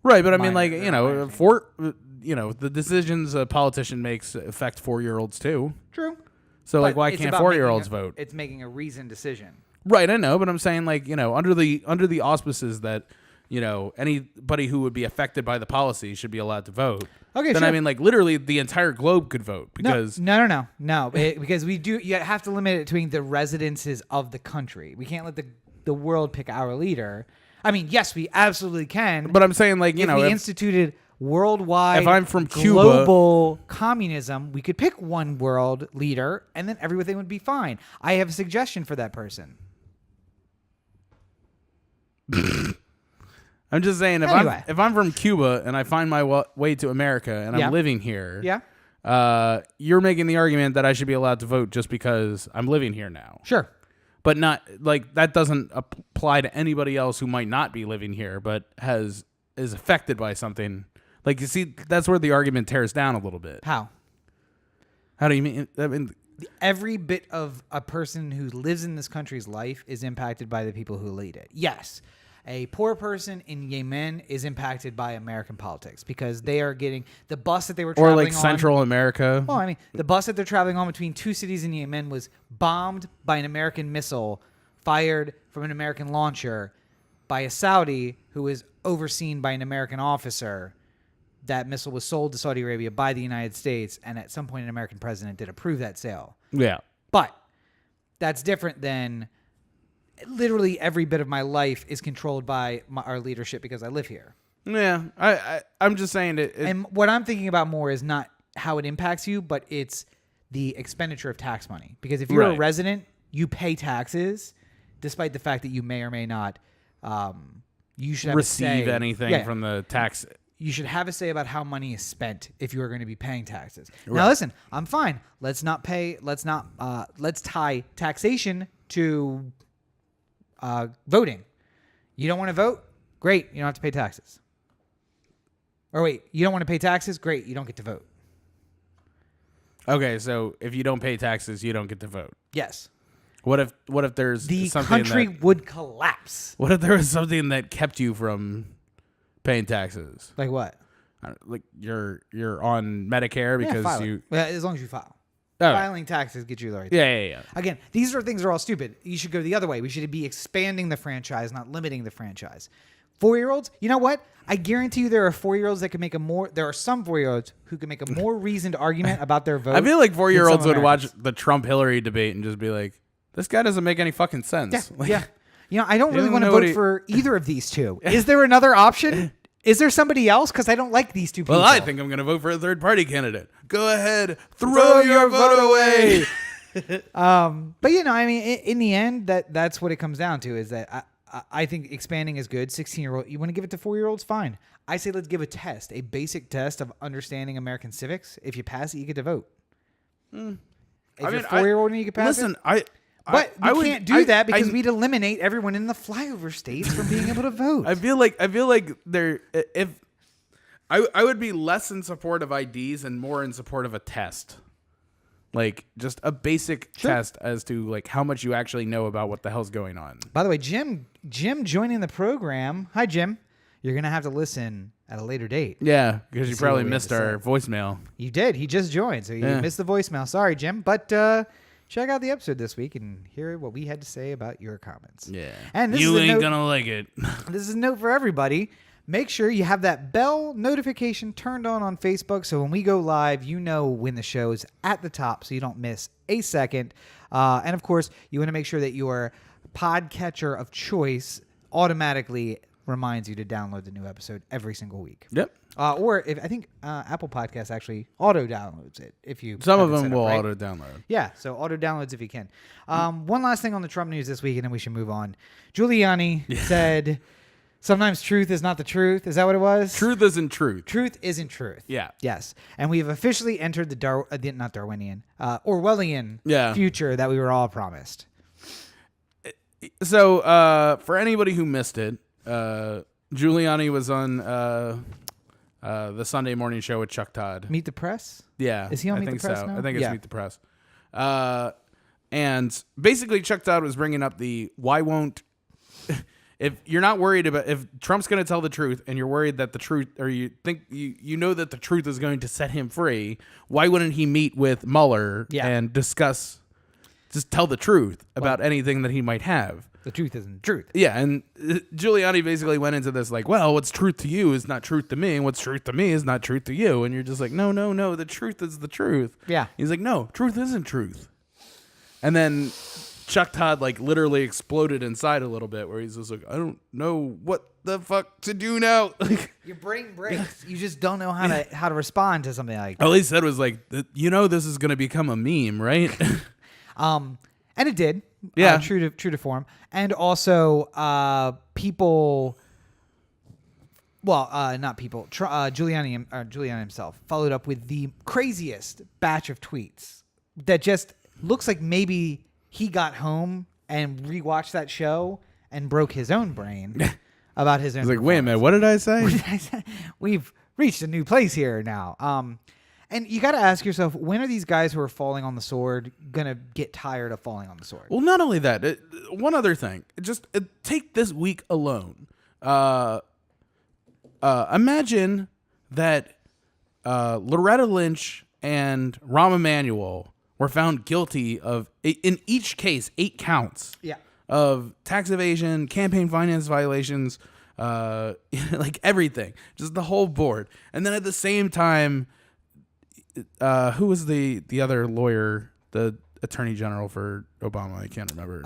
Right, but I mean, like, the decisions a politician makes affect 4-year-olds too. True. So, like, why can't 4-year-olds vote? It's making a reasoned decision. Right, I know, but I'm saying, like, under the auspices that, anybody who would be affected by the policy should be allowed to vote. Okay, then sure. I mean, like, literally the entire globe could vote because No. Because you have to limit it between the residences of the country. We can't let the world pick our leader. I mean, yes, we absolutely can. But I'm saying, like, if we instituted worldwide, if I'm from Cuba, global communism, we could pick one world leader, and then everything would be fine. I have a suggestion for that person. I'm just saying, if I'm from Cuba and I find my way to America and I'm living here, you're making the argument that I should be allowed to vote just because I'm living here now. Sure. But not like that doesn't apply to anybody else who might not be living here, but is affected by something. Like, you see, that's where the argument tears down a little bit. How? How do you mean? I mean, every bit of a person who lives in this country's life is impacted by the people who lead it. Yes. A poor person in Yemen is impacted by American politics because they are getting the bus that they were traveling on. Or like Central America. Well, I mean, the bus that they're traveling on between two cities in Yemen was bombed by an American missile fired from an American launcher by a Saudi who was overseen by an American officer. That missile was sold to Saudi Arabia by the United States, and at some point an American president did approve that sale. Yeah. But that's different than literally every bit of my life is controlled by our leadership because I live here. Yeah, I'm just saying it. And what I'm thinking about more is not how it impacts you, but it's the expenditure of tax money. Because if you're a resident, you pay taxes, despite the fact that you may or may not you should have receive anything from the tax. You should have a say about how money is spent if you are going to be paying taxes. Right. Now, listen, I'm fine. Let's tie taxation to voting. You don't want to vote? Great. You don't have to pay taxes. Or wait, you don't want to pay taxes? Great. You don't get to vote. Okay, so if you don't pay taxes, you don't get to vote. Yes. What if there's the something country would collapse? What if there was something that kept you from paying taxes? Like what? Like you're on Medicare because as long as you file. Oh. Filing taxes get you the right. Yeah. Again, these things are all stupid. You should go the other way. We should be expanding the franchise, not limiting the franchise. 4-year-olds, you know what? I guarantee you there are 4-year-olds that can make there are some 4-year-olds who can make a more reasoned argument about their vote. I feel like 4-year-olds would watch the Trump-Hillary debate and just be like, this guy doesn't make any fucking sense. Yeah. I don't really want to vote for either of these two. Is there another option? Is there somebody else? Because I don't like these two people. Well, I think I'm going to vote for a third-party candidate. Go ahead. Throw your vote away. But, I mean, in the end, that's what it comes down to is that I think expanding is good. 16-year-old, you want to give it to 4-year-olds? Fine. I say let's give a test, a basic test of understanding American civics. If you pass it, you get to vote. If you're a 4-year-old and you can pass it. But we can't do that because we'd eliminate everyone in the flyover states from being able to vote. I feel like I would be less in support of IDs and more in support of a test. Like just a basic test as to like how much you actually know about what the hell's going on. By the way, Jim joining the program. Hi, Jim. You're going to have to listen at a later date. Yeah, because you probably missed our voicemail. You did. He just joined, so you missed the voicemail. Sorry, Jim. But check out the episode this week and hear what we had to say about your comments. Yeah. And you ain't going to like it. This is a note for everybody. Make sure you have that bell notification turned on Facebook so when we go live, you know when the show is at the top so you don't miss a second. And, of course, you want to make sure that your podcatcher of choice automatically reminds you to download the new episode every single week. Yep. Or if I think Apple Podcasts actually auto downloads it if you some of them will auto download. Yeah, so auto downloads if you can. One last thing on the Trump news this week, and then we should move on. Giuliani said, "Sometimes truth is not the truth." Is that what it was? Truth isn't truth. Truth isn't truth. Yeah. Yes, and we have officially entered the not Darwinian, Orwellian future that we were all promised. So, for anybody who missed it, Giuliani was on the Sunday morning show with Chuck Todd. Meet the Press? Yeah. Is he on Meet the Press now? I think it's Meet the Press. And basically Chuck Todd was bringing up why won't if you're not worried about if Trump's going to tell the truth and you're worried that the truth, or you think you know that the truth is going to set him free, why wouldn't he meet with Mueller and discuss, just tell the truth about anything that he might have? The truth isn't truth. Yeah, and Giuliani basically went into this like, well, what's truth to you is not truth to me, and what's truth to me is not truth to you. And you're just like, no, the truth is the truth. Yeah. He's like, no, truth isn't truth. And then Chuck Todd like literally exploded inside a little bit, where he's just like, I don't know what the fuck to do now. Your brain breaks. You just don't know how to respond to something like that. All he said was like, this is going to become a meme, right? And it did. Yeah. True to form. And also, people. Well, not people. Giuliani himself followed up with the craziest batch of tweets that just looks like maybe he got home and rewatched that show and broke his own brain about his own. He's like, wait a minute, what did I say? We've reached a new place here now. And you got to ask yourself, when are these guys who are falling on the sword going to get tired of falling on the sword? Well, not only that, one other thing. Just take this week alone. Imagine that Loretta Lynch and Rahm Emanuel were found guilty of, in each case, 8 counts of tax evasion, campaign finance violations, like everything, just the whole board. And then at the same time, who was the other lawyer, the attorney general for Obama? I can't remember.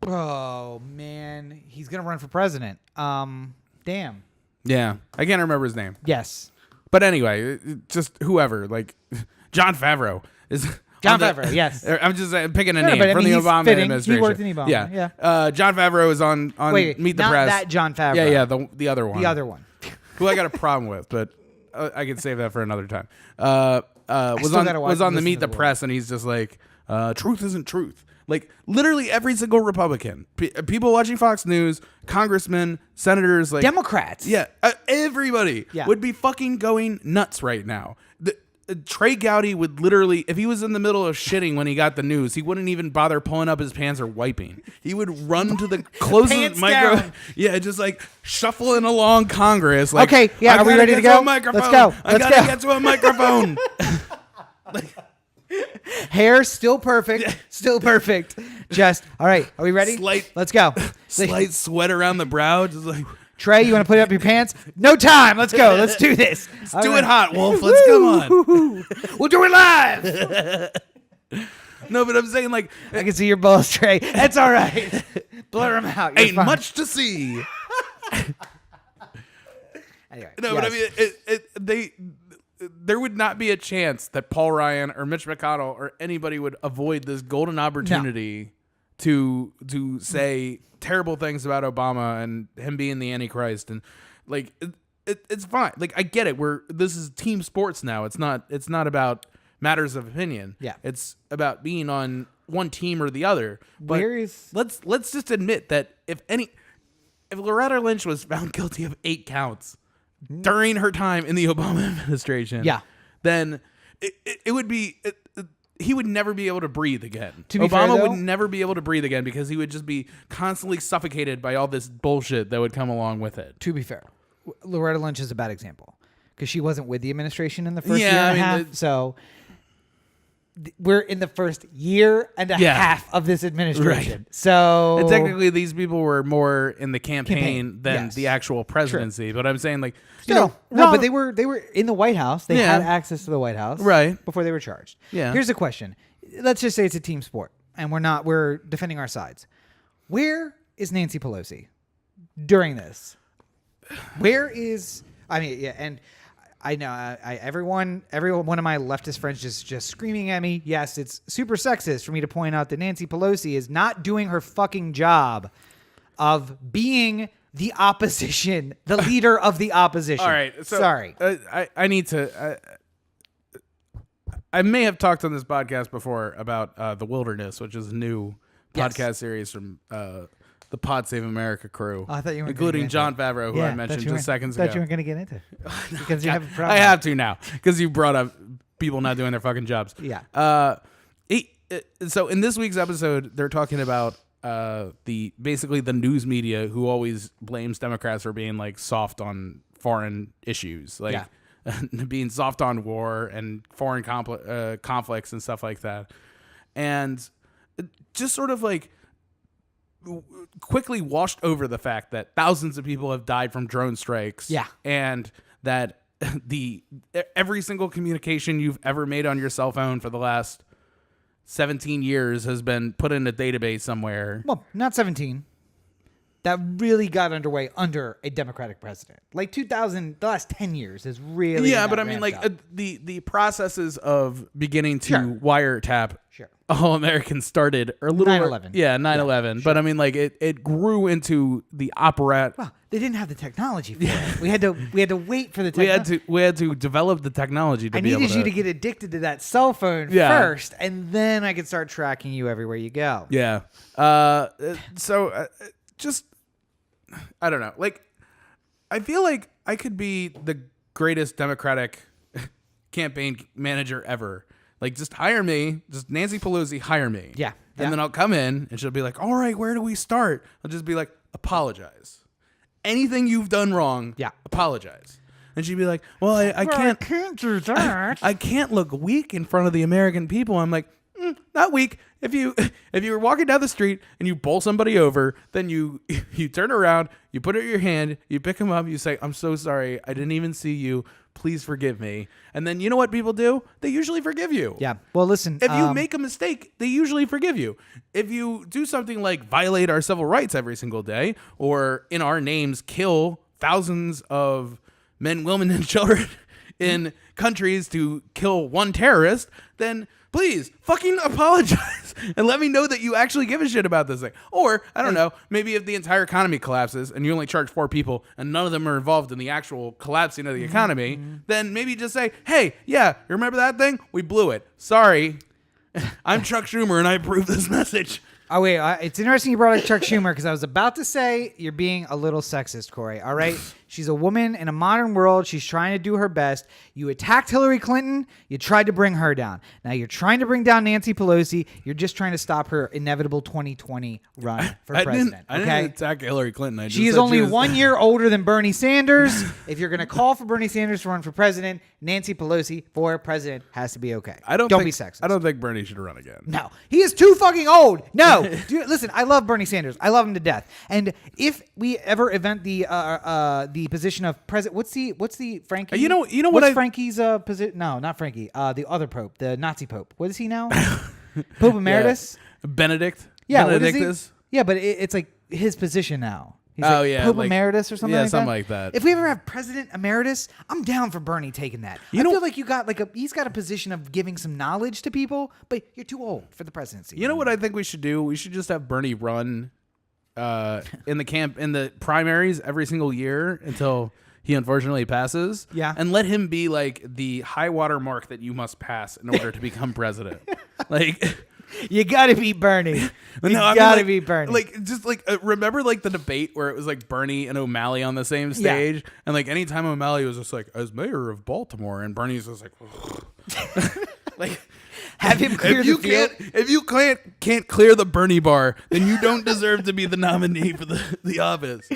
Oh man, he's gonna run for president. Damn. Yeah, I can't remember his name. Yes, but anyway, just whoever, like Jon Favreau is. Jon Favreau, yes. I'm just picking a name from the Obama administration. He worked in Obama. Yeah. Jon Favreau is on Meet the not Press. That Jon Favreau. Yeah, the other one. The other one. Who I got a problem with, but I can save that for another time. Was on the Meet the Press, and he's just like, truth isn't truth. Like literally every single Republican, people watching Fox News, congressmen, senators, like Democrats. Yeah, everybody would be fucking going nuts right now. Trey Gowdy would literally, if he was in the middle of shitting when he got the news, he wouldn't even bother pulling up his pants or wiping. He would run to the closest microphone. Yeah, just like shuffling along Congress. Like, okay, yeah, are we ready to go? Let's go. I gotta get to a microphone. Hair still perfect. Still perfect. Just, all right, are we ready? Let's go. Slight sweat around the brow. Just like, Trey, you want to put up your pants? No time. Let's go. Let's do this. Let's do it hot, Wolf. Let's come on. We'll do it live. No, but I'm saying, like, I can see your balls, Trey. That's all right. Blur them out. You're ain't fine. much to see. Anyway, no, but I mean, there would not be a chance that Paul Ryan or Mitch McConnell or anybody would avoid this golden opportunity to say terrible things about Obama and him being the Antichrist, and like it's fine. Like I get it. This is team sports now. It's not about matters of opinion. Yeah, it's about being on one team or the other. But let's just admit that if Loretta Lynch was found guilty of 8 counts during her time in the Obama administration, then it would be. He would never be able to breathe again. Obama would never be able to breathe again because he would just be constantly suffocated by all this bullshit that would come along with it. To be fair, Loretta Lynch is a bad example because she wasn't with the administration in the first year and a half. So we're in the first year and a half of this administration. Right. So and technically, these people were more in the campaign than the actual presidency. True. But I'm saying, like, but they were in the White House. They had access to the White House before they were charged. Yeah. Here's a question. Let's just say it's a team sport, and we're defending our sides. Where is Nancy Pelosi during this? Where is? I mean, and. I know every one of my leftist friends just screaming at me. Yes, it's super sexist for me to point out that Nancy Pelosi is not doing her fucking job of being the opposition, the leader of the opposition. All right. So, sorry. I need to... I may have talked on this podcast before about The Wilderness, which is a new podcast series from... the Pod Save America crew, I thought you were including Jon Favreau, who I mentioned just seconds ago. I thought you were going to get into because you have a problem. I have to now because you brought up people not doing their fucking jobs. Yeah. So in this week's episode, they're talking about basically the news media who always blames Democrats for being like soft on foreign issues, like being soft on war and foreign conflicts and stuff like that, and just sort of like quickly washed over the fact that thousands of people have died from drone strikes. Yeah. And that every single communication you've ever made on your cell phone for the last 17 years has been put in a database somewhere. Well, not 17. That really got underway under a Democratic president. Like 2000, the last 10 years is really. Yeah, but I mean, like the processes of beginning to wiretap all Americans started a little 9/11. Yeah, 9/11. But I mean, like it grew into the operatic. Well, they didn't have the technology for it. We had to wait for the technology. We had to develop the technology to I be able to. needed you to get addicted to that cell phone first, and then I could start tracking you everywhere you go. Yeah. Just, I don't know. Like, I feel like I could be the greatest Democratic campaign manager ever. Like, just hire me. Just Nancy Pelosi, hire me. Yeah. And then I'll come in and she'll be like, all right, where do we start? I'll just be like, apologize. Anything you've done wrong, apologize. And she'd be like, well, I can't do that. I can't look weak in front of the American people. I'm like, not weak. If you were walking down the street and you pull somebody over, then you turn around, you put it in your hand, you pick them up, you say, I'm so sorry. I didn't even see you. Please forgive me. And then you know what people do? They usually forgive you. Yeah. Well, listen. If you make a mistake, they usually forgive you. If you do something like violate our civil rights every single day, or in our names kill thousands of men, women, and children in countries to kill one terrorist, then please fucking apologize and let me know that you actually give a shit about this thing. Or, I don't know, maybe if the entire economy collapses and you only charge 4 people and none of them are involved in the actual collapsing of the economy, then maybe just say, hey, yeah, you remember that thing? We blew it. Sorry. I'm Chuck Schumer and I approve this message. Oh, wait. It's interesting you brought up Chuck Schumer because I was about to say you're being a little sexist, Cory. All right? She's a woman in a modern world. She's trying to do her best. You attacked Hillary Clinton. You tried to bring her down. Now you're trying to bring down Nancy Pelosi. You're just trying to stop her inevitable 2020 run for president. I didn't attack Hillary Clinton. She is only 1 year older than Bernie Sanders. If you're going to call for Bernie Sanders to run for president, Nancy Pelosi for president has to be okay. Don't be sexist. I don't think Bernie should run again. No. He is too fucking old. No. Dude, listen, I love Bernie Sanders. I love him to death. And if we ever event the position of president, what's the Frankie? You know what's Frankie's position? No, not Frankie. The other pope, the Nazi pope. What is he now? Pope Emeritus? Yeah. Benedict? Yeah, Benedictus? Yeah, but it's like his position now. He's Pope Emeritus or something like that? Yeah, something like that. If we ever have President Emeritus, I'm down for Bernie taking that. I feel like he's got a position of giving some knowledge to people, but you're too old for the presidency. You know what I think we should do? We should just have Bernie run in the primaries every single year until he unfortunately passes. Yeah. And let him be like the high water mark that you must pass in order to become president. Like, you gotta beat Bernie. You gotta beat Bernie. Like, just like remember like the debate where it was like Bernie and O'Malley on the same stage, and like anytime O'Malley was just like, as mayor of Baltimore, and Bernie's just like, like. Have him clear the field. If you can't clear the Bernie bar, then you don't deserve to be the nominee for the office.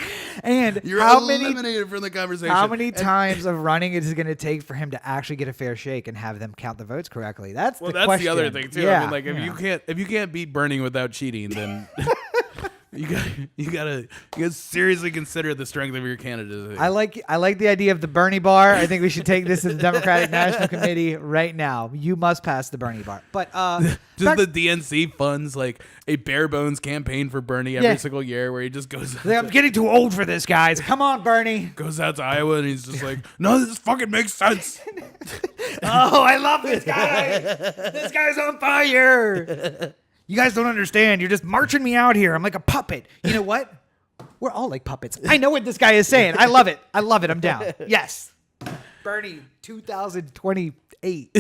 And you're eliminated from the conversation. How many times of running is it going to take for him to actually get a fair shake and have them count the votes correctly? That's the question. The other thing too. Yeah, I mean, like if you can't beat Bernie without cheating, then you gotta seriously consider the strength of your candidacy. I like the idea of the Bernie bar. I think we should take this to the Democratic National Committee right now. You must pass the Bernie bar. But the DNC funds like a bare bones campaign for Bernie every single year, where he just goes. I'm getting too old for this, guys. Come on, Bernie. Goes out to Iowa and he's just like, no, this fucking makes sense. Oh, I love this guy. This guy's on fire. You guys don't understand. You're just marching me out here. I'm like a puppet. You know what? We're all like puppets. I know what this guy is saying. I love it. I'm down. Yes. Bernie 2028.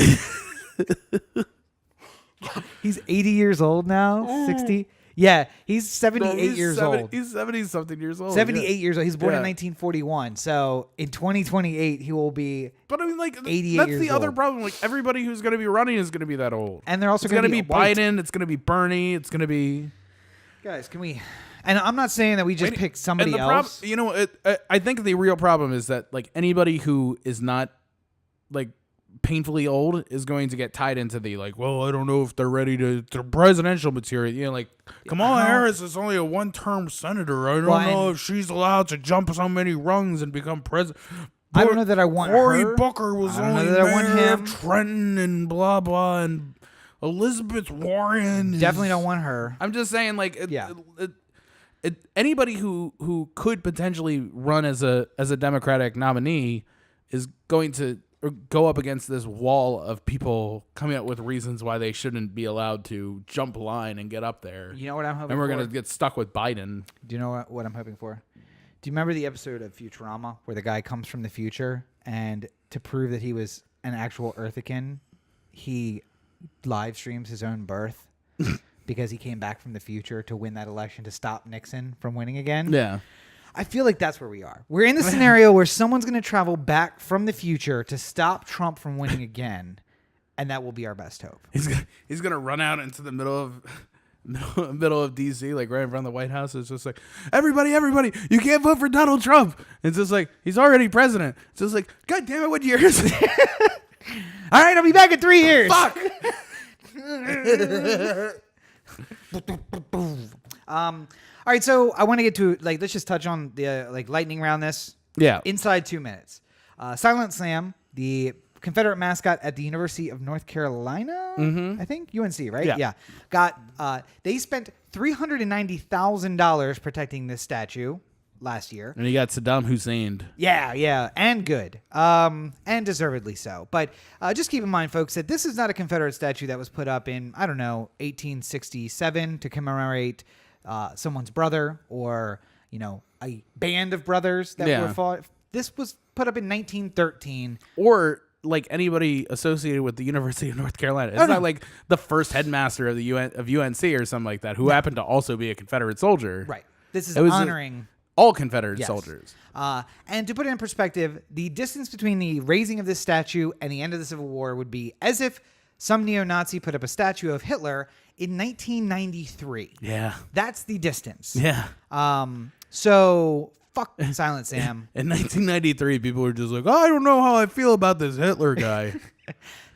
He's 80 years old now. 60. Yeah, he's 78 years old. He's 70-something years old. 78 years old. He's born in 1941. So in 2028, he will be. But I mean, like, 88 that's years the other old. problem. Like, everybody who's going to be running is going to be that old. And they're also going to be white. Biden. It's going to be Bernie. It's going to be Guys, can we? And I'm not saying that we just pick somebody else. I think the real problem is that like anybody who is not like painfully old is going to get tied into the like, well, I don't know if they're ready to presidential material. You know, like Kamala Harris is only a one-term senator. I don't know if she's allowed to jump so many rungs and become president. I don't know that I want Cory her. Booker was only mayor of Trenton and blah blah, and Elizabeth Warren. Definitely don't want her. I'm just saying, like, anybody who could potentially run as a Democratic nominee is going to go up against this wall of people coming up with reasons why they shouldn't be allowed to jump line and get up there. You know what I'm hoping for? And we're going to get stuck with Biden. Do you know what I'm hoping for? Do you remember the episode of Futurama where the guy comes from the future and to prove that he was an actual Earthican, he live streams his own birth because he came back from the future to win that election to stop Nixon from winning again? Yeah. I feel like that's where we are. We're in the scenario where someone's going to travel back from the future to stop Trump from winning again, and that will be our best hope. He's gonna run out into the middle of DC, like right in front of the White House. It's just like, everybody, you can't vote for Donald Trump. It's just like, he's already president. It's just like, God damn it, what year is it? All right, I'll be back in 3 years. Fuck. All right, so I want to get to let's just touch on the lightning round this. Yeah. Inside 2 minutes. Silent Sam, the Confederate mascot at the University of North Carolina, I think UNC, right? Yeah. Got they spent $390,000 protecting this statue last year. And you got Saddam Hussein. Yeah, and good, and deservedly so. But just keep in mind, folks, that this is not a Confederate statue that was put up in 1867 to commemorate someone's brother or a band of brothers that were fought. This was put up in 1913. Or like anybody associated with the University of North Carolina. It's not like the first headmaster of the UNC or something like that who happened to also be a Confederate soldier. Right. This is honoring all Confederate soldiers. And to put it in perspective, the distance between the raising of this statue and the end of the Civil War would be as if some neo-Nazi put up a statue of Hitler in 1993. Yeah. That's the distance. Yeah. So fuck Silent Sam. In 1993, people were just like, oh, I don't know how I feel about this Hitler guy.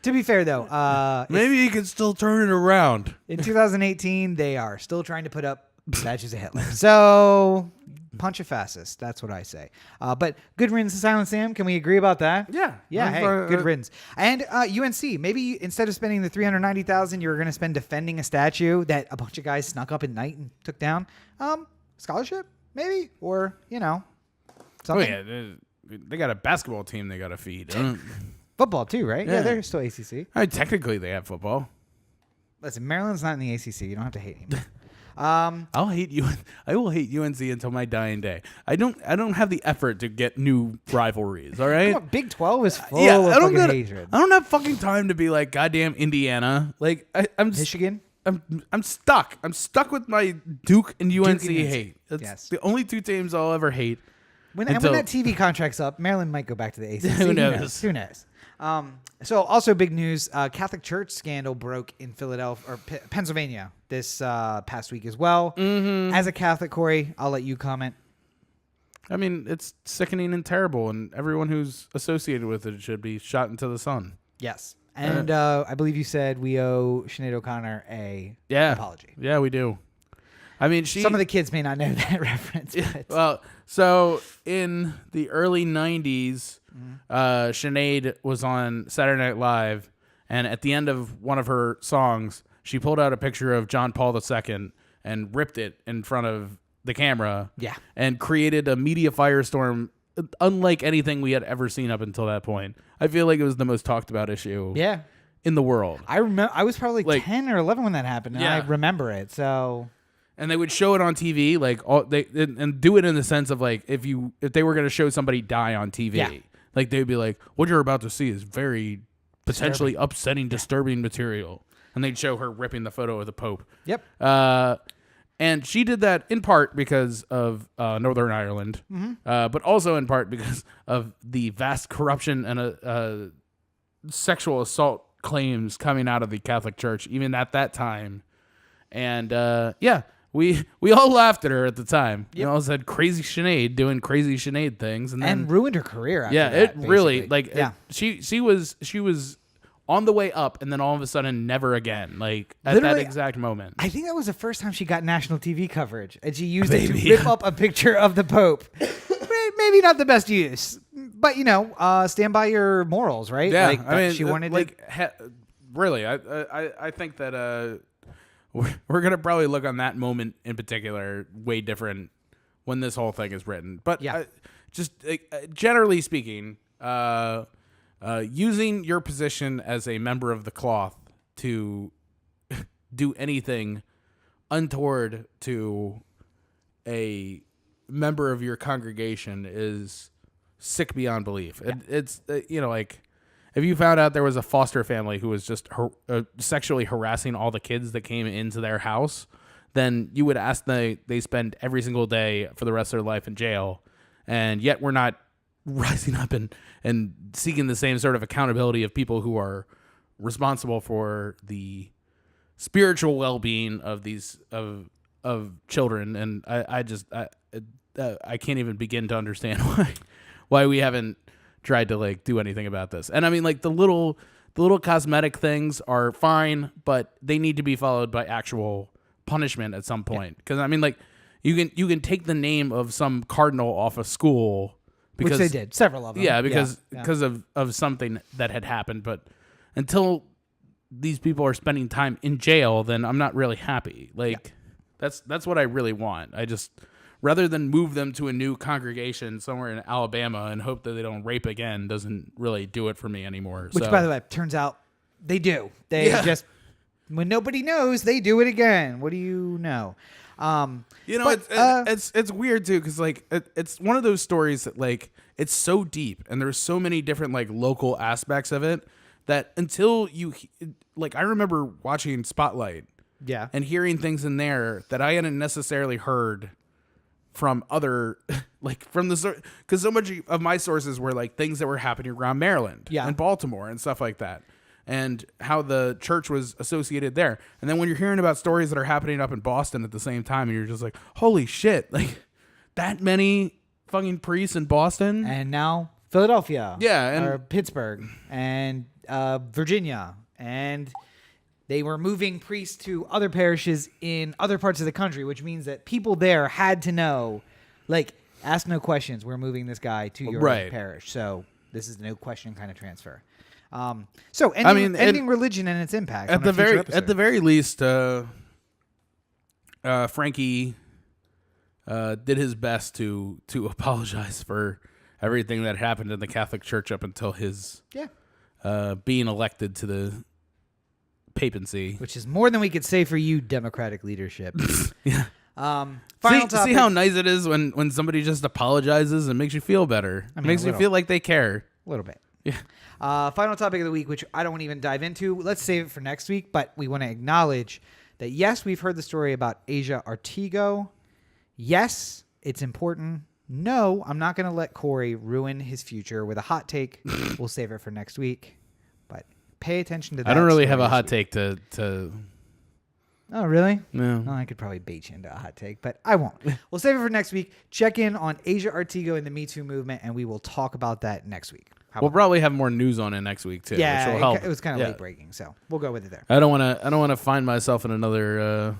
To be fair, though, maybe he can still turn it around. In 2018, they are still trying to put up statues of Hitler. So punch a fascist. That's what I say. But good riddance to Silent Sam. Can we agree about that? Yeah. Yeah. Hey, good riddance. And UNC, maybe instead of spending the $390,000, you're going to spend defending a statue that a bunch of guys snuck up at night and took down. Scholarship, maybe, or something. Oh yeah, they got a basketball team they got to feed. Football too, right? Yeah, they're still ACC. Technically, they have football. Listen, Maryland's not in the ACC. You don't have to hate him. I'll hate you. I will hate UNC until my dying day. I don't have the effort to get new rivalries. All right. Come on, Big 12 is full of fucking hatred. I don't have fucking time to be like goddamn Indiana. Like I'm Michigan. I'm stuck. I'm stuck with my Duke and UNC hate. That's the only two teams I'll ever hate. When that TV contract's up, Maryland might go back to the ACC. Who knows? Who knows? So also big news, Catholic Church scandal broke in Philadelphia or Pennsylvania this past week as well. Mm-hmm. As a Catholic, Cory, I'll let you comment. I mean, it's sickening and terrible, and everyone who's associated with it should be shot into the sun. Yes. And I believe you said we owe Sinead O'Connor an apology. Yeah, we do. I mean, some of the kids may not know that reference. But. Well, so in the early 90s, Sinead was on Saturday Night Live, and at the end of one of her songs, she pulled out a picture of John Paul II and ripped it in front of the camera. Yeah. And created a media firestorm unlike anything we had ever seen up until that point. I feel like it was the most talked about issue in the world. I remember I was probably like 10 or 11 when that happened, and I remember it. So and they would show it on TV, like and do it in the sense of like if they were going to show somebody die on TV, like they'd be like, "What you're about to see is very potentially upsetting, disturbing material," and they'd show her ripping the photo of the Pope. Yep. And she did that in part because of Northern Ireland, but also in part because of the vast corruption and sexual assault claims coming out of the Catholic Church, even at that time. And we all laughed at her at the time. Yep. You know, said crazy Sinead doing crazy Sinead things, and ruined her career. After that, it really basically. She was on the way up, and then all of a sudden, never again. Like at literally, that exact moment. I think that was the first time she got national TV coverage, and she used it to rip up a picture of the Pope. Maybe not the best use, but stand by your morals, right? Yeah, like, I mean, she wanted really. I think that we're gonna probably look on that moment in particular way different when this whole thing is written. But just generally speaking, using your position as a member of the cloth to do anything untoward to a member of your congregation is sick beyond belief. Yeah. It's like if you found out there was a foster family who was just sexually harassing all the kids that came into their house, then you would ask they spend every single day for the rest of their life in jail, and yet we're not rising up and seeking the same sort of accountability of people who are responsible for the spiritual well-being of these of children. And I can't even begin to understand why we haven't tried to like do anything about this. And I mean, like the little cosmetic things are fine, but they need to be followed by actual punishment at some point. Because I mean, like you can take the name of some cardinal off a school because which they did, several of them. Yeah, because of something that had happened. But until these people are spending time in jail, then I'm not really happy. Like that's what I really want. I just rather than move them to a new congregation somewhere in Alabama and hope that they don't rape again doesn't really do it for me anymore. Which, by the way, turns out they do. They just, when nobody knows, they do it again. What do you know? It's weird too because like it's one of those stories that like it's so deep and there's so many different like local aspects of it that until you like I remember watching Spotlight and hearing things in there that I hadn't necessarily heard from other like from the because so much of my sources were like things that were happening around Maryland and Baltimore and stuff like that, and how the church was associated there. And then when you're hearing about stories that are happening up in Boston at the same time, and you're just like, holy shit, like that many fucking priests in Boston. And now Philadelphia. Yeah. Or Pittsburgh and Virginia. And they were moving priests to other parishes in other parts of the country, which means that people there had to know, like, ask no questions. We're moving this guy to your parish. So this is no question kind of transfer. Ending religion and its impact at the very least, Frankie did his best to apologize for everything that happened in the Catholic Church up until his being elected to the papacy, which is more than we could say for you, Democratic leadership. Yeah. See how nice it is when somebody just apologizes and makes you feel better. It makes you feel like they care a little bit. Yeah. Final topic of the week, which I don't want to even dive into. Let's save it for next week, but we want to acknowledge that, yes, we've heard the story about Asia Artigo. Yes, it's important. No, I'm not going to let Cory ruin his future with a hot take. We'll save it for next week, but pay attention to that. I don't really have a hot take to... Oh, really? No. I could probably bait you into a hot take, but I won't. We'll save it for next week. Check in on Asia Artigo and the Me Too movement, and we will talk about that next week. We'll probably have more news on it next week too. Yeah, which will help. It was kind of late breaking, so we'll go with it there. I don't want to find myself in another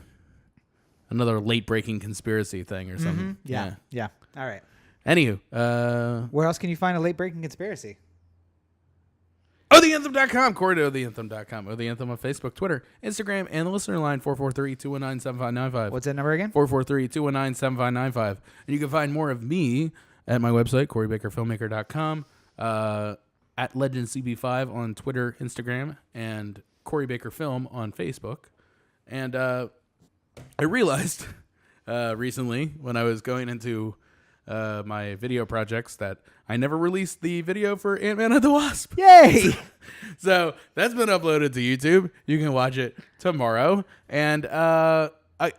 late breaking conspiracy thing or something. Mm-hmm. Yeah. All right. Anywho, where else can you find a late breaking conspiracy? OTheAnthem.com, Cory to OTheAnthem.com, O The Anthem on Facebook, Twitter, Instagram, and the listener line 443-219-7595. What's that number again? 443-219-7595. And you can find more of me at my website, CoryBakerFilmmaker.com, at LegendCB5 on Twitter, Instagram, and Cory Baker Film on Facebook. And I realized recently when I was going into my video projects that I never released the video for Ant-Man and the Wasp. Yay! So that's been uploaded to YouTube. You can watch it tomorrow. And I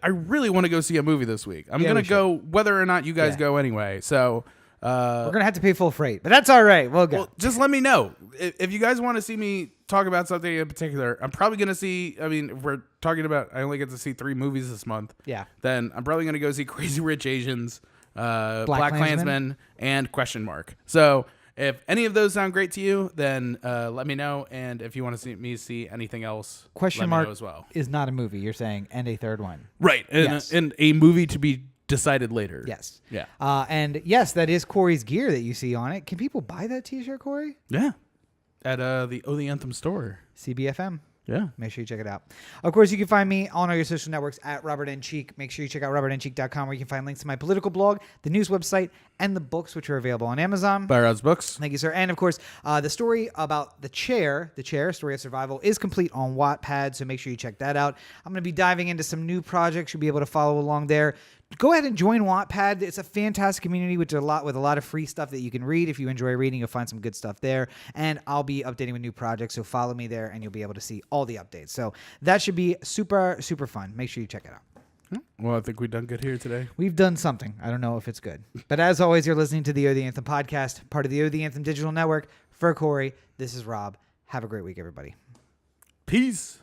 really want to go see a movie this week. I'm going to go whether or not you guys go anyway. So We're going to have to pay full freight, but that's all right. We'll go. Well, just let me know. If you guys want to see me talk about something in particular, I'm probably going to see, I mean, if we're talking about, I only get to see 3 movies this month. Yeah. Then I'm probably going to go see Crazy Rich Asians, Black Klansman, and Question Mark. So if any of those sound great to you, then let me know. And if you want to see me see anything else, Question let Mark me know as well. Is not a movie, you're saying, and a third one. Right. And a movie to be decided later. Yes. Yeah. And yes, that is Cory's gear that you see on it. Can people buy that t-shirt, Cory? Yeah. At the O The Anthem store. CBFM. Yeah. Make sure you check it out. Of course, you can find me on all your social networks at Robert N. Cheek. Make sure you check out robertncheek.com where you can find links to my political blog, the news website, and the books, which are available on Amazon. Buy Rod's books. Thank you, sir. And, of course, the story about the chair, Story of Survival, is complete on Wattpad, so make sure you check that out. I'm going to be diving into some new projects. You'll be able to follow along there. Go ahead and join Wattpad. It's a fantastic community with a lot of free stuff that you can read. If you enjoy reading, you'll find some good stuff there. And I'll be updating with new projects, so follow me there, and you'll be able to see all the updates. So that should be super, super fun. Make sure you check it out. Well, I think we've done good here today. We've done something. I don't know if it's good. But as always, you're listening to the O The Anthem podcast, part of the O The Anthem digital network. For Cory, this is Rob. Have a great week, everybody. Peace.